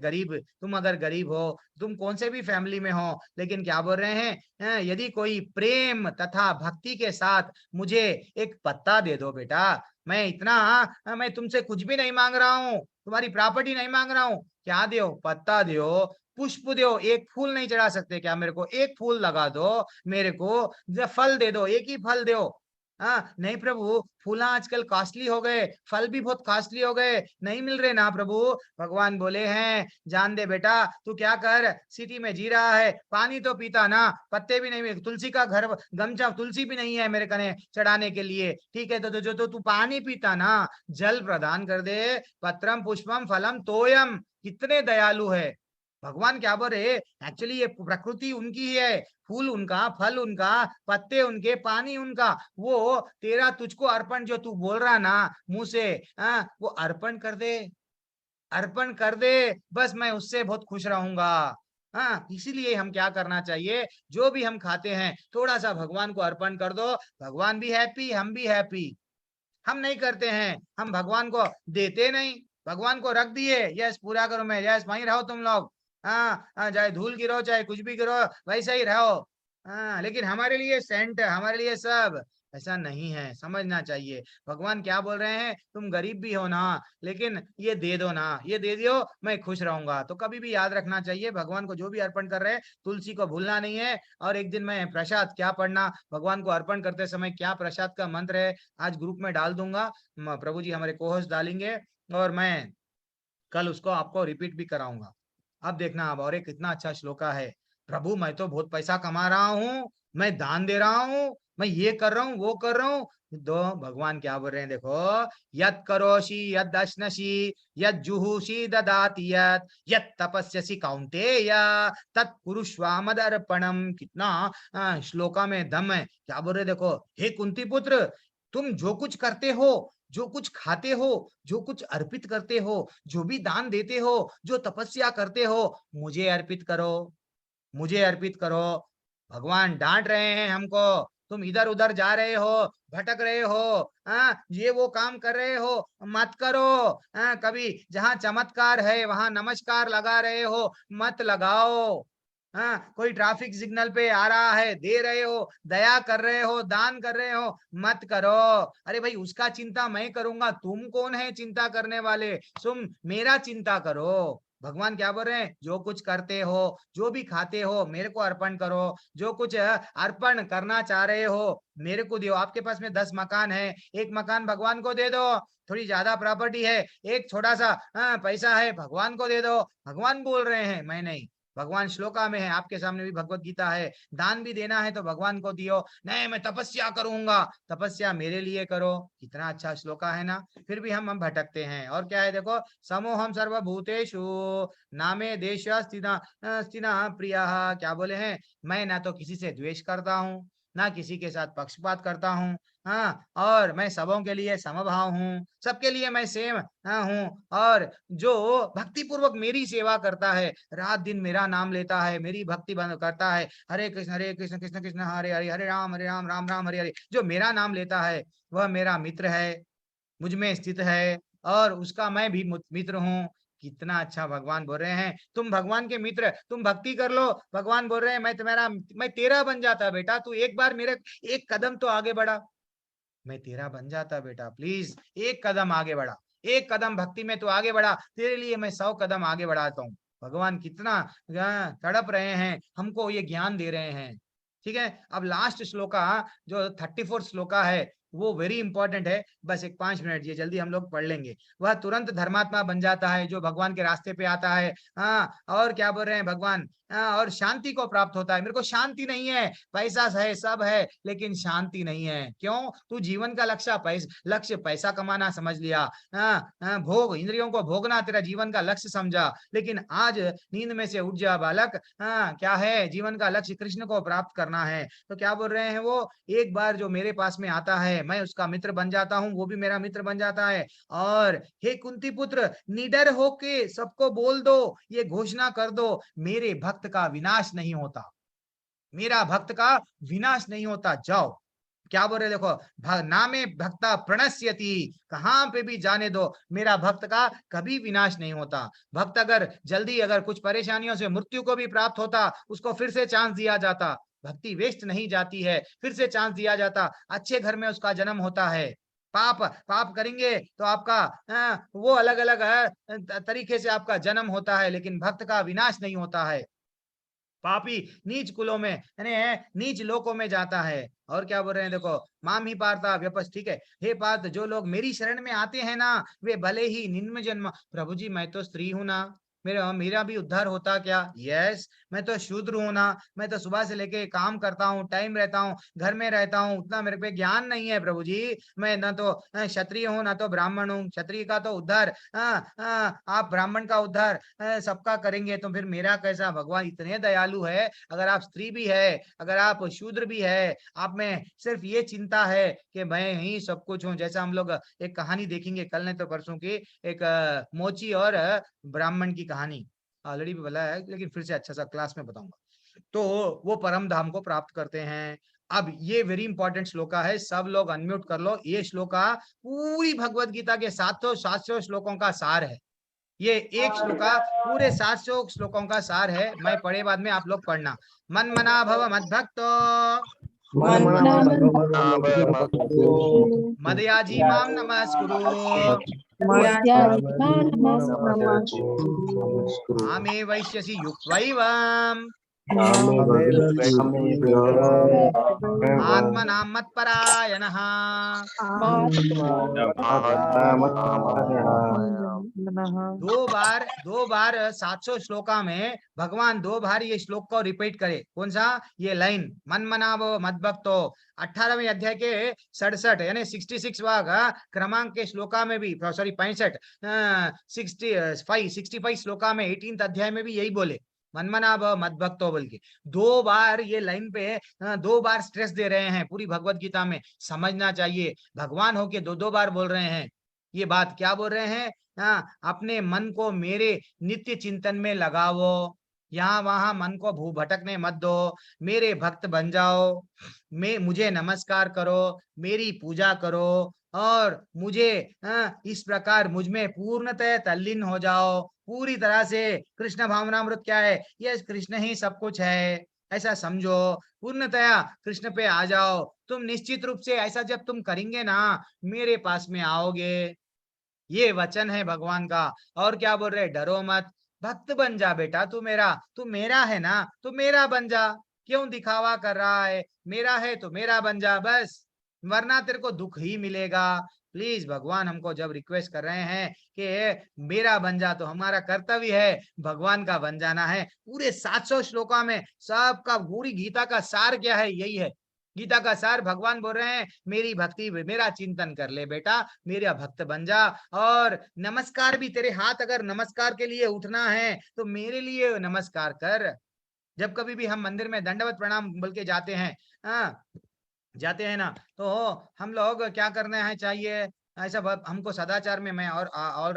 गरीब हो, तुम कौन से भी फैमिली में हो, लेकिन क्या बोल रहे हैं? यदि कोई प्रेम तथा भक्ति के साथ मुझे एक पत्ता दे दो बेटा, मैं तुमसे कुछ भी नहीं मांग रहा हूँ, तुम्हारी प्रॉपर्टी नहीं मांग रहा हूँ, क्या दो? पत्ता दो, पुष्प दो, एक फूल नहीं चढ़ा सकते क्या मेरे को? एक फूल लगा दो मेरे को, फल दे दो, एक ही फल दो। हाँ नहीं प्रभु, फूल आजकल कॉस्टली हो गए, फल भी बहुत कॉस्टली हो गए, नहीं मिल रहे ना प्रभु। भगवान बोले हैं जान दे बेटा, तू क्या कर, सिटी में जी रहा है, पानी तो पीता ना, पत्ते भी नहीं मिले, तुलसी का घर गमछा तुलसी भी नहीं है मेरे कने चढ़ाने के लिए, ठीक है? तो जो तो तू पानी पीता ना, जल प्रदान कर दे। पत्रम पुष्पम फलम तोयम, कितने दयालु है भगवान। क्या बोल रहे? एक्चुअली ये प्रकृति उनकी ही है, फूल उनका, फल उनका, पत्ते उनके, पानी उनका, वो तेरा तुझको अर्पण जो तू बोल रहा ना मुंह से, वो अर्पण कर दे, बस मैं उससे बहुत खुश रहूंगा। हाँ, इसीलिए हम क्या करना चाहिए, जो भी हम खाते हैं थोड़ा सा भगवान को अर्पण कर दो, भगवान भी हैप्पी, हम भी हैप्पी। हम नहीं करते हैं, हम भगवान को देते नहीं, भगवान को रख दिए, यस पूरा करो, मैं यस वहीं रहो तुम लोग, हाँ चाहे धूल गिरो चाहे कुछ भी गिरो वैसा ही रहो। हाँ, लेकिन हमारे लिए सेंट, हमारे लिए सब, ऐसा नहीं है, समझना चाहिए। भगवान क्या बोल रहे हैं? तुम गरीब भी हो ना, लेकिन ये दे दो ना, ये दे दियो, मैं खुश रहूंगा। तो कभी भी याद रखना चाहिए भगवान को जो भी अर्पण कर रहे हैं, तुलसी को भूलना नहीं है। और एक दिन मैं प्रसाद क्या पढ़ना, भगवान को अर्पण करते समय क्या प्रसाद का मंत्र है, आज ग्रुप में डाल दूंगा, प्रभु जी हमारे कोहोस्ट डालेंगे, और मैं कल उसको आपको रिपीट भी कराऊंगा। अब देखना, अब और एक कितना अच्छा श्लोका है। प्रभु मैं तो बहुत पैसा कमा रहा हूँ, मैं दान दे रहा हूँ, मैं ये कर रहा हूँ, वो कर रहा हूँ, दो भगवान क्या बोल रहे हैं देखो, यत् करोषि यद् अश्नसि यद् जुहुषि ददाति यत् तपस्यसि कौन्तेय तत् कुरुष्व मदर्पणम। कितना श्लोका में दम है। क्या बोल रहे देखो, हे कुंती पुत्र, तुम जो कुछ करते हो, जो कुछ खाते हो, जो कुछ अर्पित करते हो, जो भी दान देते हो, जो तपस्या करते हो, मुझे अर्पित करो, मुझे अर्पित करो। भगवान डांट रहे हैं हमको, तुम इधर उधर जा रहे हो, भटक रहे हो, ये वो काम कर रहे हो, मत करो। कभी जहां चमत्कार है वहां नमस्कार लगा रहे हो, मत लगाओ। कोई ट्रैफिक सिग्नल पे आ रहा है, दे रहे हो, दया कर रहे हो, दान कर रहे हो, मत करो। अरे भाई उसका चिंता मैं करूंगा, तुम कौन है चिंता करने वाले, तुम मेरा चिंता करो। भगवान क्या बोल रहे हैं, जो कुछ करते हो, जो भी खाते हो, मेरे को अर्पण करो, जो कुछ अर्पण करना चाह रहे हो मेरे को दो। आपके पास में 10 मकान है, एक मकान भगवान को दे दो, थोड़ी ज्यादा प्रॉपर्टी है, एक छोटा सा पैसा है, भगवान को दे दो। भगवान बोल रहे हैं, मैं नहीं। भगवान श्लोका में है, आपके सामने भी भगवत गीता है, दान भी देना है तो भगवान को दियो, नहीं मैं तपस्या करूंगा, तपस्या मेरे लिए करो। कितना अच्छा श्लोका है ना, फिर भी हम भटकते हैं। और क्या है देखो, समोहम सर्वभूतेषु नामे देश स्थिना प्रिया। क्या बोले हैं, मैं ना तो किसी से द्वेष करता हूँ, ना किसी के साथ पक्षपात करता हूँ, हाँ, और मैं सबों के लिए समभाव हूँ, सबके लिए मैं सेम हूँ। और जो भक्ति पूर्वक मेरी सेवा करता है, रात दिन मेरा नाम लेता है, मेरी भक्ति करता है, हरे कृष्ण कृष्ण कृष्ण हरे हरे, हरे राम राम राम हरे हरे, जो मेरा नाम लेता है वह मेरा मित्र है, मुझ में स्थित है, और उसका मैं भी मित्र हूँ। कितना अच्छा भगवान बोल रहे हैं, तुम भगवान के मित्र, तुम भक्ति कर लो। भगवान बोल रहे हैं मैं तेरा बन जाता बेटा, तू एक बार मेरे एक कदम तो आगे बढ़ा, मैं तेरा बन जाता बेटा, प्लीज एक कदम आगे बढ़ा, एक कदम भक्ति में तू आगे बढ़ा, तेरे लिए मैं 100 कदम आगे बढ़ाता हूँ। भगवान कितना तड़प रहे हैं, हमको ये ज्ञान दे रहे हैं। ठीक है, अब लास्ट श्लोका जो 34 श्लोका है वो वेरी इंपॉर्टेंट है। बस एक 5 मिनट ये जल्दी हम लोग पढ़ लेंगे। वह तुरंत धर्मात्मा बन जाता है जो भगवान के रास्ते पे आता है। हाँ, और क्या बोल रहे हैं भगवान, और शांति को प्राप्त होता है। मेरे को शांति नहीं है, पैसा है, सब है, लेकिन शांति नहीं है। क्यों? तू जीवन का लक्ष्य पैसा कमाना समझ लिया, भोग, इंद्रियों को भोगना तेरा जीवन का लक्ष्य समझा। लेकिन आज नींद में से उठ जा बालक, क्या है जीवन का लक्ष्य? कृष्ण को प्राप्त करना है। तो क्या बोल रहे हैं वो, एक बार जो मेरे पास में आता है मैं उसका मित्र बन जाता हूँ, वो भी मेरा मित्र बन जाता है। और हे कुंती पुत्र, निडर होके सबको बोल दो, ये घोषणा कर दो, मेरे भक्त का विनाश नहीं होता, मेरा भक्त का विनाश नहीं होता। जाओ, क्या बोल रहे देखो, नामे भक्ता प्रणश्यति, कहां पे भी जाने दो, मेरा भक्त का कभी विनाश नहीं होता। भक्त अगर जल्दी अगर कुछ परेशानियों से मृत्यु को भी प्राप्त होता, उसको फिर से चांस दिया जाता। भक्ति वेस्ट नहीं जाती है, फिर से चांस दिया जाता। अच्छे घर में उसका जन्म होता है। पाप करेंगे तो आपका वो अलग अलग तरीके से आपका जन्म होता है, लेकिन भक्त का विनाश नहीं होता है। पापी नीच कुलों में यानी नीच लोकों में जाता है। और क्या बोल रहे हैं देखो, माम ही पार्था व्यपस, ठीक है, हे पार्थ, जो लोग मेरी शरण में आते हैं ना, वे भले ही निम्न जन्म, प्रभु जी मैं तो स्त्री हूं ना, मेरा भी उद्धार होता क्या? यस, मैं तो शूद्र हूं ना, मैं तो सुबह से लेके काम करता हूँ, टाइम रहता हूँ, घर में रहता हूँ, उतना मेरे पे ज्ञान नहीं है प्रभु जी। मैं ना तो क्षत्रिय हूँ ना तो ब्राह्मण हूँ। क्षत्रिय का तो उद्धार आप ब्राह्मण का उद्धार सबका करेंगे, तो फिर मेरा कैसा? भगवान इतने दयालु है, अगर आप स्त्री भी है, अगर आप शूद्र भी है, आप में सिर्फ ये चिंता है कि मैं ही सब कुछ हूँ। जैसा हम लोग एक कहानी देखेंगे कल नहीं तो परसों की, एक मोची और ब्राह्मण की कहानी ऑलरेडी भी बोला है, लेकिन फिर से अच्छा सा क्लास में बताऊंगा। तो वो परम धाम को प्राप्त करते हैं। अब ये वेरी इंपॉर्टेंट श्लोका है, सब लोग अनम्यूट कर लो। ये श्लोका पूरी भगवत गीता के 700 श्लोकों का सार है। ये एक श्लोका पूरे 700 श्लोकों का सार है। मैं पढ़े बाद में आप लोग पढ़ना। मन मना भव मद्भक्तो मदयाजी माम नमस्कुरु मामे वैश्यसि युक्त्वैवम् आत्मनां मत्परायणः। दो बार 700 श्लोका में भगवान 2 बार ये श्लोक को रिपीट करे। कौन सा? ये लाइन, मन मनावो मद्भक्तो। 18वें अध्याय के 67 यानी 66वां क्रमांक के श्लोका में भी, सॉरी 65 श्लोका में 18th अध्याय में भी यही बोले, मनमना भव मद्भक्तो बोल के। 2 बार ये लाइन पे 2 बार स्ट्रेस दे रहे हैं पूरी भगवत गीता में। समझना चाहिए, भगवान होके 2 बार बोल रहे हैं ये बात। क्या बोल रहे हैं? अपने मन को मेरे नित्य चिंतन में लगाओ, यहाँ वहां मन को भटकने मत दो, मेरे भक्त बन जाओ, मुझे नमस्कार करो, मेरी पूजा करो, और मुझे इस प्रकार मुझ में पूर्णतः तल्लीन हो जाओ पूरी तरह से। कृष्ण भावनामृत क्या है? ये कृष्ण ही सब कुछ है, ऐसा समझो। पूर्णतया कृष्ण पे आ जाओ। तुम निश्चित रूप से ऐसा जब तुम करेंगे ना, मेरे पास में आओगे। ये वचन है भगवान का। और क्या बोल रहे? डरो मत, भक्त बन जा बेटा, तू मेरा है ना, तू मेरा बन जा। क्यों दिखावा कर रहा है? मेरा है तो मेरा बन जा बस, वरना तेरे को दुख ही मिलेगा। प्लीज, भगवान हमको जब रिक्वेस्ट कर रहे हैं कि मेरा बन जा, तो हमारा कर्तव्य है भगवान का बन जाना है। पूरे 700 श्लोका में सबका, पूरी गीता का सार क्या है? यही है गीता का सार। भगवान बोल रहे हैं मेरी भक्ति, मेरा चिंतन कर ले बेटा, मेरा भक्त बन जा। और नमस्कार भी, तेरे हाथ अगर नमस्कार के लिए उठना है तो मेरे लिए नमस्कार कर। जब कभी भी हम मंदिर में दंडवत प्रणाम बोल के जाते हैं ना, तो हम लोग क्या करना है चाहिए? ऐसा हमको सदाचार में, मैं और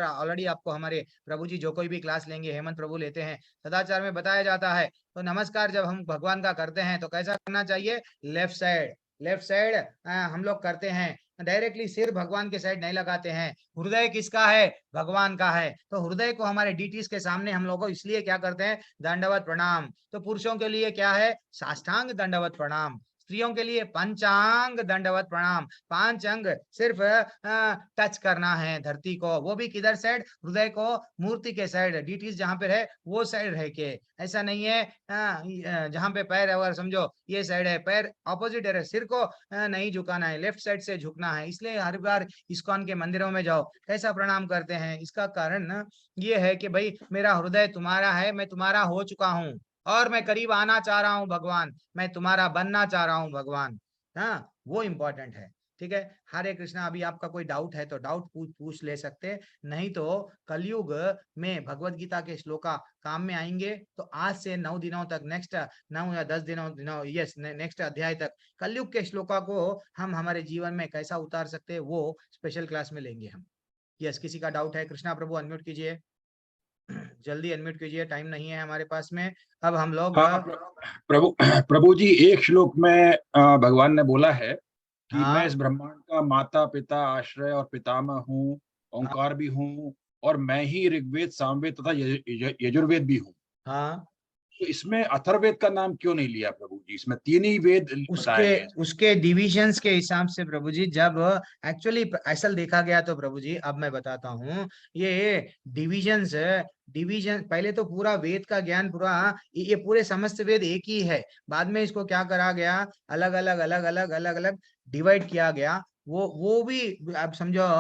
ऑलरेडी आपको हमारे प्रभु जी जो कोई भी क्लास लेंगे, हेमंत प्रभु लेते हैं, सदाचार में बताया जाता है। तो नमस्कार जब हम भगवान का करते हैं तो कैसा करना चाहिए? लेफ्ट साइड हम लोग करते हैं। डायरेक्टली सिर भगवान के साइड नहीं लगाते हैं। हृदय किसका है? भगवान का है। तो हृदय को हमारे डीटीज के सामने हम लोग इसलिए क्या करते हैं? दंडवत प्रणाम। तो पुरुषों के लिए क्या है? साष्टांग दंडवत प्रणाम। स्त्रियों के लिए पंचांग दंडवत प्रणाम, 5 अंग सिर्फ टच करना है धरती को, वो भी किधर साइड, हृदय को मूर्ति के साइड, डीटीज जहां पे है वो साइड रह के, ऐसा नहीं है जहां पे पैर है और समझो ये साइड है, पैर ऑपोजिट है, सिर को नहीं झुकाना है, लेफ्ट साइड से झुकना है। इसलिए हर बार इस्कॉन के मंदिरों में जाओ कैसा प्रणाम करते हैं, इसका कारण ये है कि भाई मेरा हृदय तुम्हारा है, मैं तुम्हारा हो चुका हूँ और मैं करीब आना चाह रहा हूँ भगवान, मैं तुम्हारा बनना चाह रहा हूँ भगवान। हाँ, वो इम्पोर्टेंट है। ठीक है, हरे कृष्णा। अभी आपका कोई डाउट है तो डाउट पूछ ले सकते, नहीं तो कलयुग में भगवत गीता के श्लोका काम में आएंगे। तो आज से 9 दिनों तक, नेक्स्ट 9 या 10 दिनों यस नेक्स्ट अध्याय तक कलयुग के श्लोका को हम हमारे जीवन में कैसा उतार सकते हैं वो स्पेशल क्लास में लेंगे हम। यस, किसी का डाउट है? कृष्णा प्रभु अनम्यूट कीजिए, जल्दी अनम्यूट कीजिए, टाइम नहीं है हमारे पास में। अब हम लोग प्रभु जी, एक श्लोक में भगवान ने बोला है कि मैं इस ब्रह्मांड का माता पिता आश्रय और पितामह हूँ, ओंकार भी हूँ, और मैं ही ऋग्वेद सामवेद तथा यजुर्वेद भी हूँ। हाँ, तो इसमें अथर्ववेद का नाम क्यों नहीं लिया प्रभु जी? इसमें 3 ही वेद बताए हैं। उसके डिविजन्स के हिसाब से प्रभु जी, जब एक्चुअली ऐसा देखा गया तो प्रभु जी अब मैं बताता हूँ, ये डिवीजन पहले तो पूरा वेद का ज्ञान पूरा ये पूरे समस्त वेद एक ही है, बाद में इसको क्या करा गया, अलग अलग डिवाइड किया गया। वो भी अब समझो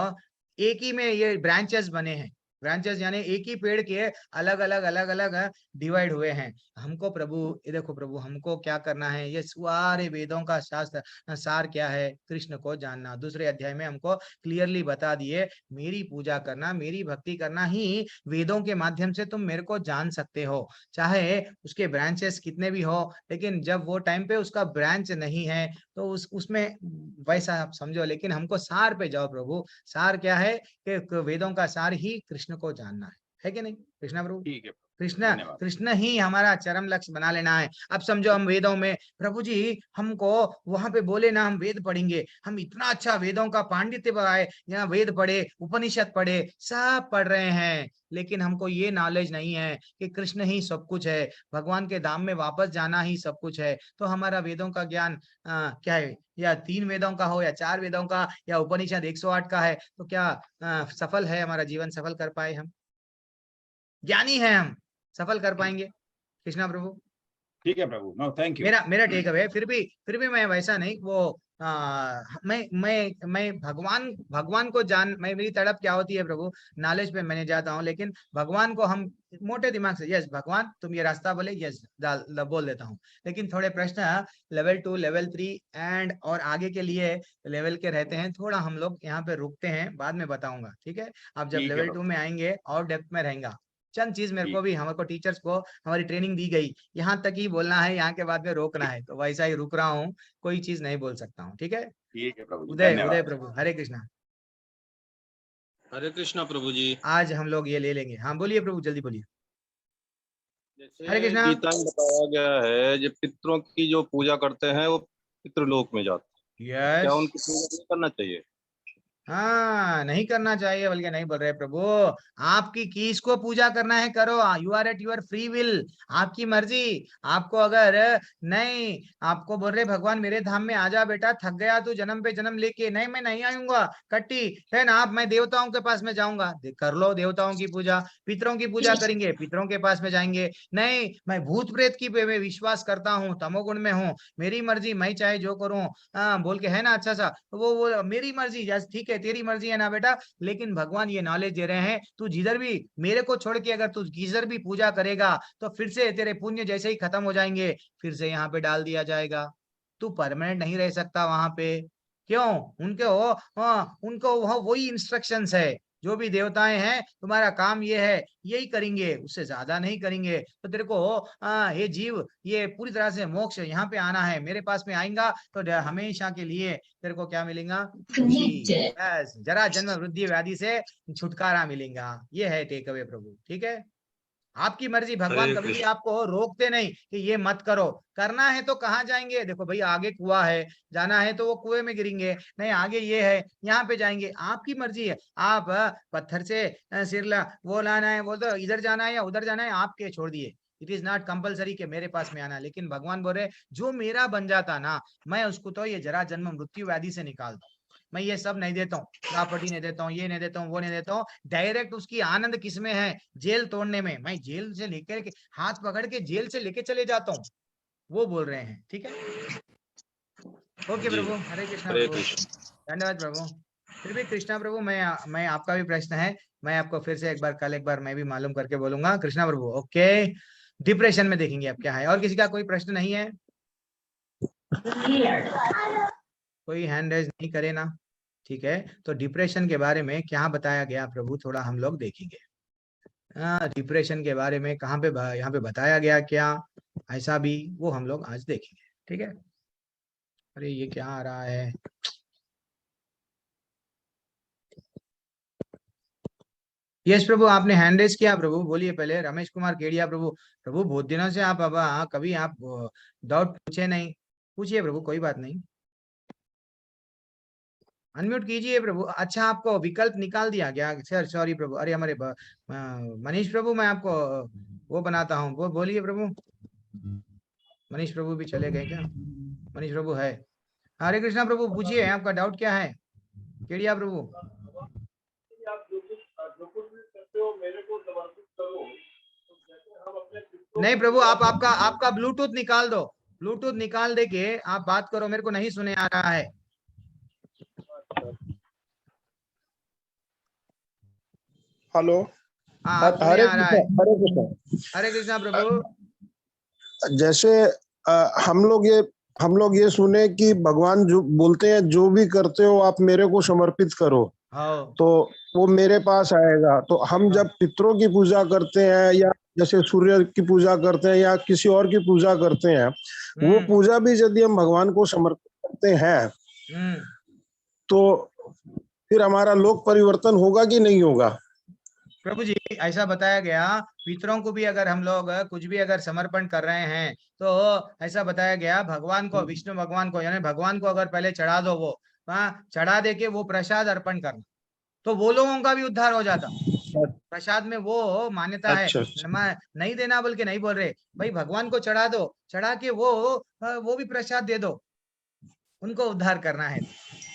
एक ही में ये ब्रांचेस बने हैं, ब्रांचेस यानी एक ही पेड़ के अलग अलग डिवाइड हुए हैं। हमको प्रभु, ये देखो प्रभु, हमको क्या करना है, ये सारे वेदों का शास्त्र सार क्या है, कृष्ण को जानना। दूसरे अध्याय में हमको क्लियरली बता दिए, मेरी पूजा करना, मेरी भक्ति करना ही वेदों के माध्यम से तुम मेरे को जान सकते हो, चाहे उसके ब्रांचेस कितने भी हो। लेकिन जब वो टाइम पे उसका ब्रांच नहीं है तो उसमें वैसा आप समझो, लेकिन हमको सार पे जाओ प्रभु। सार क्या है कि वेदों का सार ही कृष्ण को जानना है कि नहीं कृष्णा प्रभु? ठीक है, कृष्ण ही हमारा चरम लक्ष्य बना लेना है। अब समझो हम वेदों में, प्रभु जी हमको वहां पे बोले ना हम वेद पढ़ेंगे, हम इतना अच्छा वेदों का पांडित्य पाए, यहाँ वेद पढ़े, उपनिषद पढ़े, सब पढ़ रहे हैं, लेकिन हमको ये नॉलेज नहीं है कि कृष्ण ही सब कुछ है, भगवान के धाम में वापस जाना ही सब कुछ है। तो हमारा वेदों का ज्ञान क्या है, या 3 वेदों का हो या 4 वेदों का या उपनिषद 108 का है, तो क्या सफल है हमारा जीवन? सफल कर पाए हम? ज्ञानी है हम, सफल कर पाएंगे कृष्णा प्रभु? ठीक है प्रभु, नो थैंक यू। मेरा टेक अवे, फिर भी मैं वैसा नहीं, वो मैं भगवान को जान, मेरी तड़प क्या होती है प्रभु, नॉलेज पे मैंने जाता हूँ, लेकिन भगवान को हम मोटे दिमाग से, यस भगवान तुम ये रास्ता बोले, यस बोल देता हूँ, लेकिन थोड़े प्रश्न लेवल 2 लेवल 3 एंड और आगे के लिए लेवल के रहते हैं, थोड़ा हम लोग यहाँ पे रुकते हैं, बाद में बताऊंगा। ठीक है, आप जब लेवल 2 में आएंगे और डेप्थ में रहेंगे, चंद चीज मेरे को भी, हमारे को टीचर्स को हमारी ट्रेनिंग दी गई, यहाँ तक ही बोलना है, यहाँ के बाद में रोकना है, तो वैसा ही रुक रहा हूँ, कोई चीज नहीं बोल सकता हूँ। ठीक है प्रभु। उदय प्रभु, हरे कृष्णा। हरे कृष्णा प्रभु जी। आज हम लोग ये ले लेंगे। हाँ बोलिए प्रभु, जल्दी बोलिए। हरे कृष्णा। गीता में बताया गया है जब पितरों की जो पूजा करते हैं वो पितृलोक में जाते हैं, क्या उनकी पूजा नहीं करना चाहिए? हाँ, नहीं करना चाहिए, बल्कि नहीं बोल रहे प्रभु, आपकी किसको पूजा करना है करो, you are at your free will, आपकी मर्जी। आपको अगर नहीं, आपको बोल रहे भगवान मेरे धाम में आजा बेटा, थक गया तू जन्म पे जन्म लेके, नहीं मैं नहीं आऊंगा कट्टी है ना, आप मैं देवताओं के पास में जाऊंगा, कर लो देवताओं की पूजा, पितरों की पूजा करेंगे, पितरों के पास में जाएंगे। नहीं, मैं भूत प्रेत की पे विश्वास करता हूँ, तमोगुण में हूँ, मेरी मर्जी, मैं चाहे जो करूँ बोल के, है ना अच्छा सा, वो मेरी मर्जी, ठीक है तेरी मर्जी है ना बेटा, लेकिन भगवान ये नॉलेज दे रहे हैं, तू जिधर भी मेरे को छोड़ के अगर तू किधर भी पूजा करेगा तो फिर से तेरे पुण्य जैसे ही खत्म हो जाएंगे, फिर से यहाँ पे डाल दिया जाएगा, तू परमानेंट नहीं रह सकता वहां पे। क्यों? उनको वही इंस्ट्रक्शंस है, जो भी देवताएं हैं तुम्हारा काम ये है, यही करेंगे, उससे ज्यादा नहीं करेंगे। तो तेरे को ये जीव, ये पूरी तरह से मोक्ष यहाँ पे आना है, मेरे पास में आएगा तो हमेशा के लिए तेरे को क्या मिलेगा? बस जरा जन्म वृद्धि व्याधि से छुटकारा मिलेगा। ये है टेक अवे प्रभु। ठीक है, आपकी मर्जी, भगवान कभी भी आपको रोकते नहीं कि ये मत करो, करना है तो कहाँ जाएंगे, देखो भाई आगे कुआं है, जाना है तो वो कुएं में गिरेंगे, नहीं आगे ये है यहाँ पे जाएंगे, आपकी मर्जी है। आप पत्थर से सिर वो लाना है, वो तो इधर जाना है या उधर जाना है, आपके छोड़ दिए, इट इज नॉट कंपलसरी कि मेरे पास में आना, लेकिन भगवान बोल रहे जो मेरा बन जाता ना, मैं उसको तो ये जरा जन्म मृत्यु व्याधि से निकालता हूँ। मैं ये सब नहीं देता हूँ, प्रॉपर्टी नहीं देता हूँ, ये नहीं देता हूँ, वो नहीं देता हूँ। डायरेक्ट उसकी आनंद किसमें है? जेल तोड़ने में। मैं जेल से लेकर के हाथ पकड़ के जेल से लेके चले जाता हूँ, वो बोल रहे हैं। ठीक है, ओके प्रभु, हरे कृष्णा प्रभु, धन्यवाद प्रभु। फिर भी कृष्णा प्रभु, मैं आपका भी प्रश्न है, मैं आपको फिर से कल एक बार मैं भी मालूम करके बोलूंगा। कृष्णा प्रभु, ओके, डिप्रेशन में देखेंगे अब क्या है। और किसी का कोई प्रश्न नहीं है? कोई हैंड रेज नहीं करे ना? ठीक है, तो डिप्रेशन के बारे में क्या बताया गया प्रभु, थोड़ा हम लोग देखेंगे। डिप्रेशन के बारे में कहाँ पे यहाँ पे बताया गया क्या, ऐसा भी वो हम लोग आज देखेंगे। ठीक है, अरे ये क्या आ रहा है? यस प्रभु, आपने हैंड रेज किया प्रभु, बोलिए पहले। रमेश कुमार केडिया प्रभु, प्रभु बहुत दिनों से आप अब कभी आप डाउट पूछे नहीं, पूछिए प्रभु, कोई बात नहीं, अनम्यूट कीजिए प्रभु। अच्छा, आपको विकल्प निकाल दिया गया सर, सॉरी प्रभु। अरे हमारे मनीष प्रभु, मैं आपको वो बनाता हूँ, वो बोलिए प्रभु। मनीष प्रभु भी चले गए क्या? मनीष प्रभु है? हरे कृष्णा प्रभु, पूछिए आपका डाउट क्या है? केडिया प्रभु, नहीं प्रभु, आप आपका ब्लूटूथ निकाल दो, ब्लूटूथ निकाल दे के आप बात करो, मेरे को नहीं सुने आ रहा है। हेलो, हाँ, हरे आ रहा है। कृष्णा, हरे कृष्णा प्रभु। जैसे हम लोग ये सुने कि भगवान जो बोलते हैं जो भी करते हो आप मेरे को समर्पित करो, तो वो मेरे पास आएगा। तो हम जब पितरों की पूजा करते हैं या जैसे सूर्य की पूजा करते हैं या किसी और की पूजा करते हैं, वो पूजा भी यदि हम भगवान को समर्पित करते हैं तो फिर हमारा लोक परिवर्तन होगा कि नहीं होगा? प्रभु जी, ऐसा बताया गया, पितरों को भी अगर हम लोग कुछ भी अगर समर्पण कर रहे हैं तो ऐसा बताया गया, भगवान को, विष्णु भगवान को, यानी भगवान को अगर पहले चढ़ा दो, वो चढ़ा दे के वो प्रसाद अर्पण करना, तो वो लोगों का भी उद्धार हो जाता। प्रसाद में वो मान्यता है, नहीं देना बोल के नहीं बोल रहे भाई, भगवान को चढ़ा दो, चढ़ा के वो भी प्रसाद दे दो, उनको उद्धार करना है।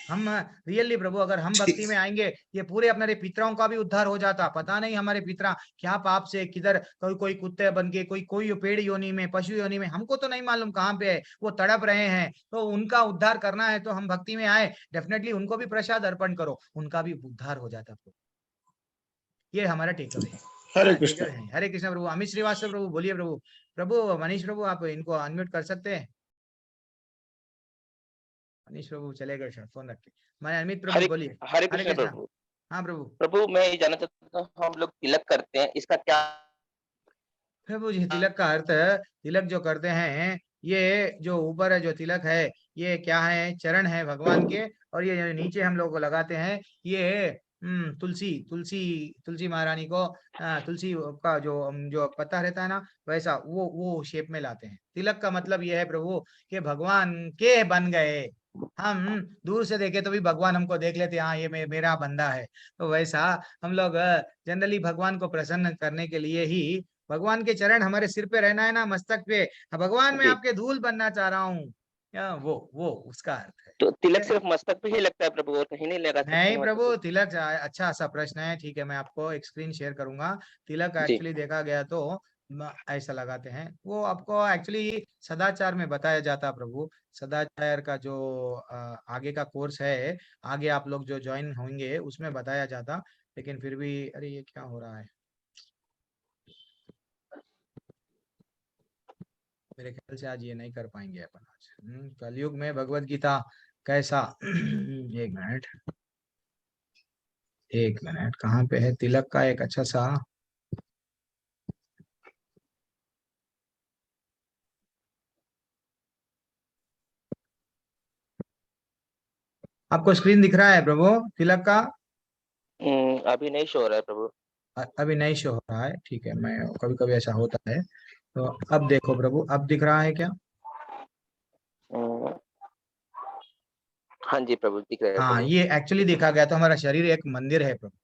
हम रियली प्रभु, अगर हम भक्ति में आएंगे, ये पूरे अपने पितरों का भी उद्धार हो जाता। पता नहीं हमारे पितरा क्या पाप से किधर, कोई कुत्ते बन के, कोई पेड़ योनि में, पशु योनि में, हमको तो नहीं मालूम कहाँ पे है, वो तड़प रहे हैं, तो उनका उद्धार करना है। तो हम भक्ति में आए, डेफिनेटली उनको भी प्रसाद अर्पण करो, उनका भी उद्धार हो जाता। ये हमारा टेक अवे है। हरे कृष्ण, हरे कृष्ण प्रभु। अमित श्रीवास्तव प्रभु, बोलिए प्रभु। प्रभु मनीष प्रभु, आप इनको अनम्यूट कर सकते हैं? मनीष प्रभु चले गए, फोन रख के। मैं अमित प्रभु, बोलिए। हरे कृष्ण प्रभु। हाँ प्रभु। प्रभु मैं ये जानना चाहता हूँ, हम लोग तिलक करते हैं, इसका क्या? प्रभु जी, तिलक का अर्थ, तिलक जो करते हैं, ये जो ऊपर है जो तिलक है, ये क्या है? चरण है भगवान के, और ये नीचे हम लोग को लगाते हैं, ये तुलसी महारानी को, तुलसी का जो पत्ता रहता है ना, वैसा वो शेप में लाते हैं। तिलक का मतलब ये है प्रभु कि भगवान के बन गए। हम दूर से देखे तो भी भगवान हमको देख लेते, हाँ ये मेरा बंदा है। तो वैसा हम लोग जनरली भगवान को प्रसन्न करने के लिए ही, भगवान के चरण हमारे सिर पे रहना है ना, मस्तक पे, भगवान मैं आपके धूल बनना चाह रहा हूँ, वो उसका अर्थ है। तो तिलक सिर्फ मस्तक पे ही लगता है प्रभु, और कहीं नहीं लगा? नहीं प्रभु, तिलक अच्छा सा प्रश्न है। ठीक है, मैं आपको एक स्क्रीन शेयर करूंगा। तिलक एक्चुअली देखा गया तो ऐसा लगाते हैं, वो आपको एक्चुअली सदाचार में बताया जाता प्रभु। सदाचार का जो आगे का कोर्स है, आगे आप लोग जो ज्वाइन होंगे उसमें बताया जाता, लेकिन फिर भी, अरे ये क्या हो रहा है? मेरे ख्याल से आज ये नहीं कर पाएंगे अपन आज। कलयुग में भगवत गीता कैसा? एक मिनट, कहाँ पे है तिलक का एक अच्छा सा? आपको स्क्रीन दिख रहा है प्रभु तिलक का? अभी नहीं शो हो रहा है प्रभु। अभी नहीं शो हो रहा है, ठीक है। मैं कभी कभी ऐसा होता है। तो अब देखो प्रभु, अब दिख रहा है क्या? हाँ जी प्रभु, दिख रहा है। हाँ, ये एक्चुअली देखा गया तो हमारा शरीर एक मंदिर है प्रभु,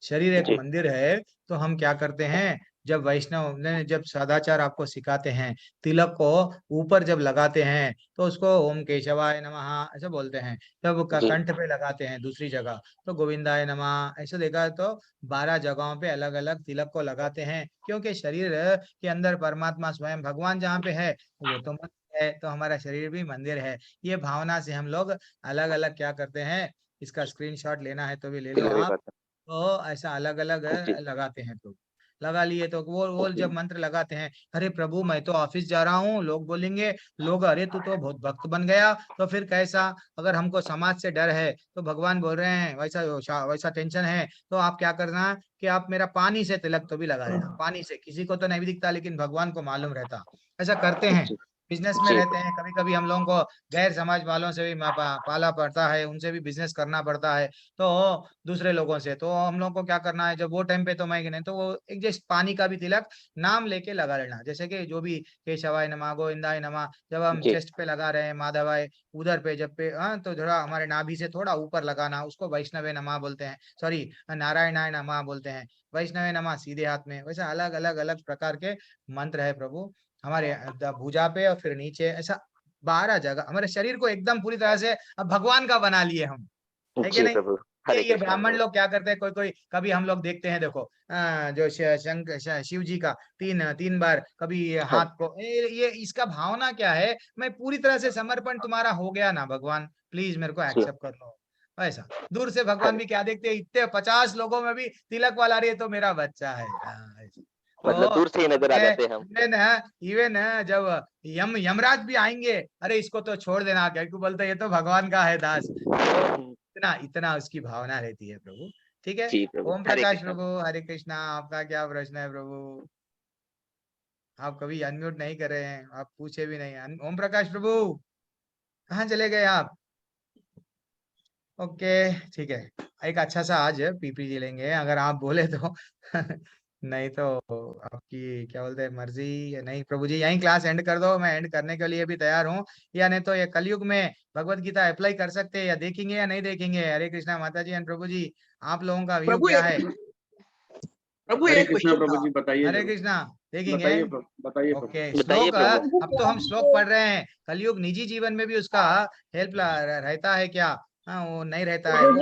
शरीर एक मंदिर है। तो हम क्या करते हैं, जब वैष्णव ने जब सदाचार आपको सिखाते हैं, तिलक को ऊपर जब लगाते हैं तो उसको ओम केशवाय नमः ऐसे बोलते हैं। जब कंठ पे लगाते हैं दूसरी जगह तो गोविंदाय नमः ऐसे देखा तो 12 जगहों पे अलग अलग तिलक को लगाते हैं, क्योंकि शरीर के अंदर परमात्मा स्वयं भगवान जहाँ पे है वो तो मंदिर है, तो हमारा शरीर भी मंदिर है। ये भावना से हम लोग अलग अलग क्या करते हैं, इसका स्क्रीनशॉट लेना है तो भी ले लो आप। तो ऐसा अलग अलग लगाते हैं, तो लगा लिए तो वो जब मंत्र लगाते हैं, अरे प्रभु मैं तो ऑफिस जा रहा हूँ, लोग बोलेंगे, लोग अरे तू तो बहुत भक्त बन गया, तो फिर कैसा? अगर हमको समाज से डर है तो भगवान बोल रहे हैं वैसा टेंशन है तो आप क्या करना कि आप मेरा पानी से तिलक तो भी लगा देना, पानी से। किसी को तो नहीं दिखता लेकिन भगवान को मालूम रहता। ऐसा करते हैं, बिजनेस में रहते हैं, कभी कभी हम लोगों को गैर समाज वालों से भी पाला पड़ता है, उनसे भी बिजनेस करना पड़ता है, तो दूसरे लोगों से। तो हम लोगों को क्या करना है, जब वो टाइम पे तो मैं नहीं, तो वो एक जैसे पानी का भी तिलक नाम लेके लगा लेना, जैसे कि जो भी केशवाय नमः गोविंदाय नमः, जब हम चेस्ट पे लगा रहे हैं माधवाय, उधर पे जब पे तो थोड़ा हमारे नाभि से थोड़ा ऊपर लगाना, उसको वैष्णवे नमः बोलते हैं, सॉरी नारायणाय नमः बोलते हैं, वैष्णवे नमः सीधे हाथ में। वैसा अलग अलग अलग प्रकार के मंत्र है प्रभु हमारे भुजा पे और फिर नीचे, ऐसा 12 जगह हमारे शरीर को एकदम पूरी तरह से अब भगवान का बना लिए हम, है कि नहीं? ये ब्राह्मण लोग क्या करते हैं, कोई कोई कभी हम लोग देखते हैं, देखो जो शिव जी का तीन बार कभी हाथ को ये इसका भावना क्या है, मैं पूरी तरह से समर्पण तुम्हारा हो गया ना भगवान, प्लीज मेरे को एक्सेप्ट कर लो। ऐसा दूर से भगवान भी क्या देखते हैं, इतने 50 लोगों में भी तिलक वाला रही है तो मेरा बच्चा है। मतलब दूर से ही नजर आ जाते हैं हम। इवन जब यमराज भी आएंगे, अरे इसको तो छोड़ देना, क्यों बोलते ये तो भगवान का है दास, तो इतना उसकी भावना रहती है प्रभु। ठीक है, ओम प्रकाश प्रभु हरे कृष्णा। आपका क्या प्रश्न है प्रभु? आप कभी अनम्यूट नहीं कर रहे हैं, आप पूछे भी नहीं। ओम प्रकाश प्रभु कहाँ चले गए आप? ओके ठीक है, एक अच्छा सा आज पीपीजी लेंगे अगर आप बोले तो नहीं तो आपकी क्या बोलते हैं मर्जी। नहीं प्रभु जी यहीं क्लास एंड कर दो, मैं एंड करने के लिए भी तैयार हूँ। या नहीं तो ये कलयुग में भगवत गीता अप्लाई कर सकते हैं, या देखेंगे या नहीं देखेंगे? हरे कृष्णा माता जी एंड प्रभु जी, आप लोगों का व्यू क्या है? प्रभु हरे कृष्णा प्रभु जी बताइए। हरे कृष्णा देखेंगे, बताइए। ओके श्लोक अब तो हम श्लोक पढ़ रहे हैं। कलयुग निजी जीवन में भी उसका हेल्प रहता है क्या? हाँ वो नहीं रहता है।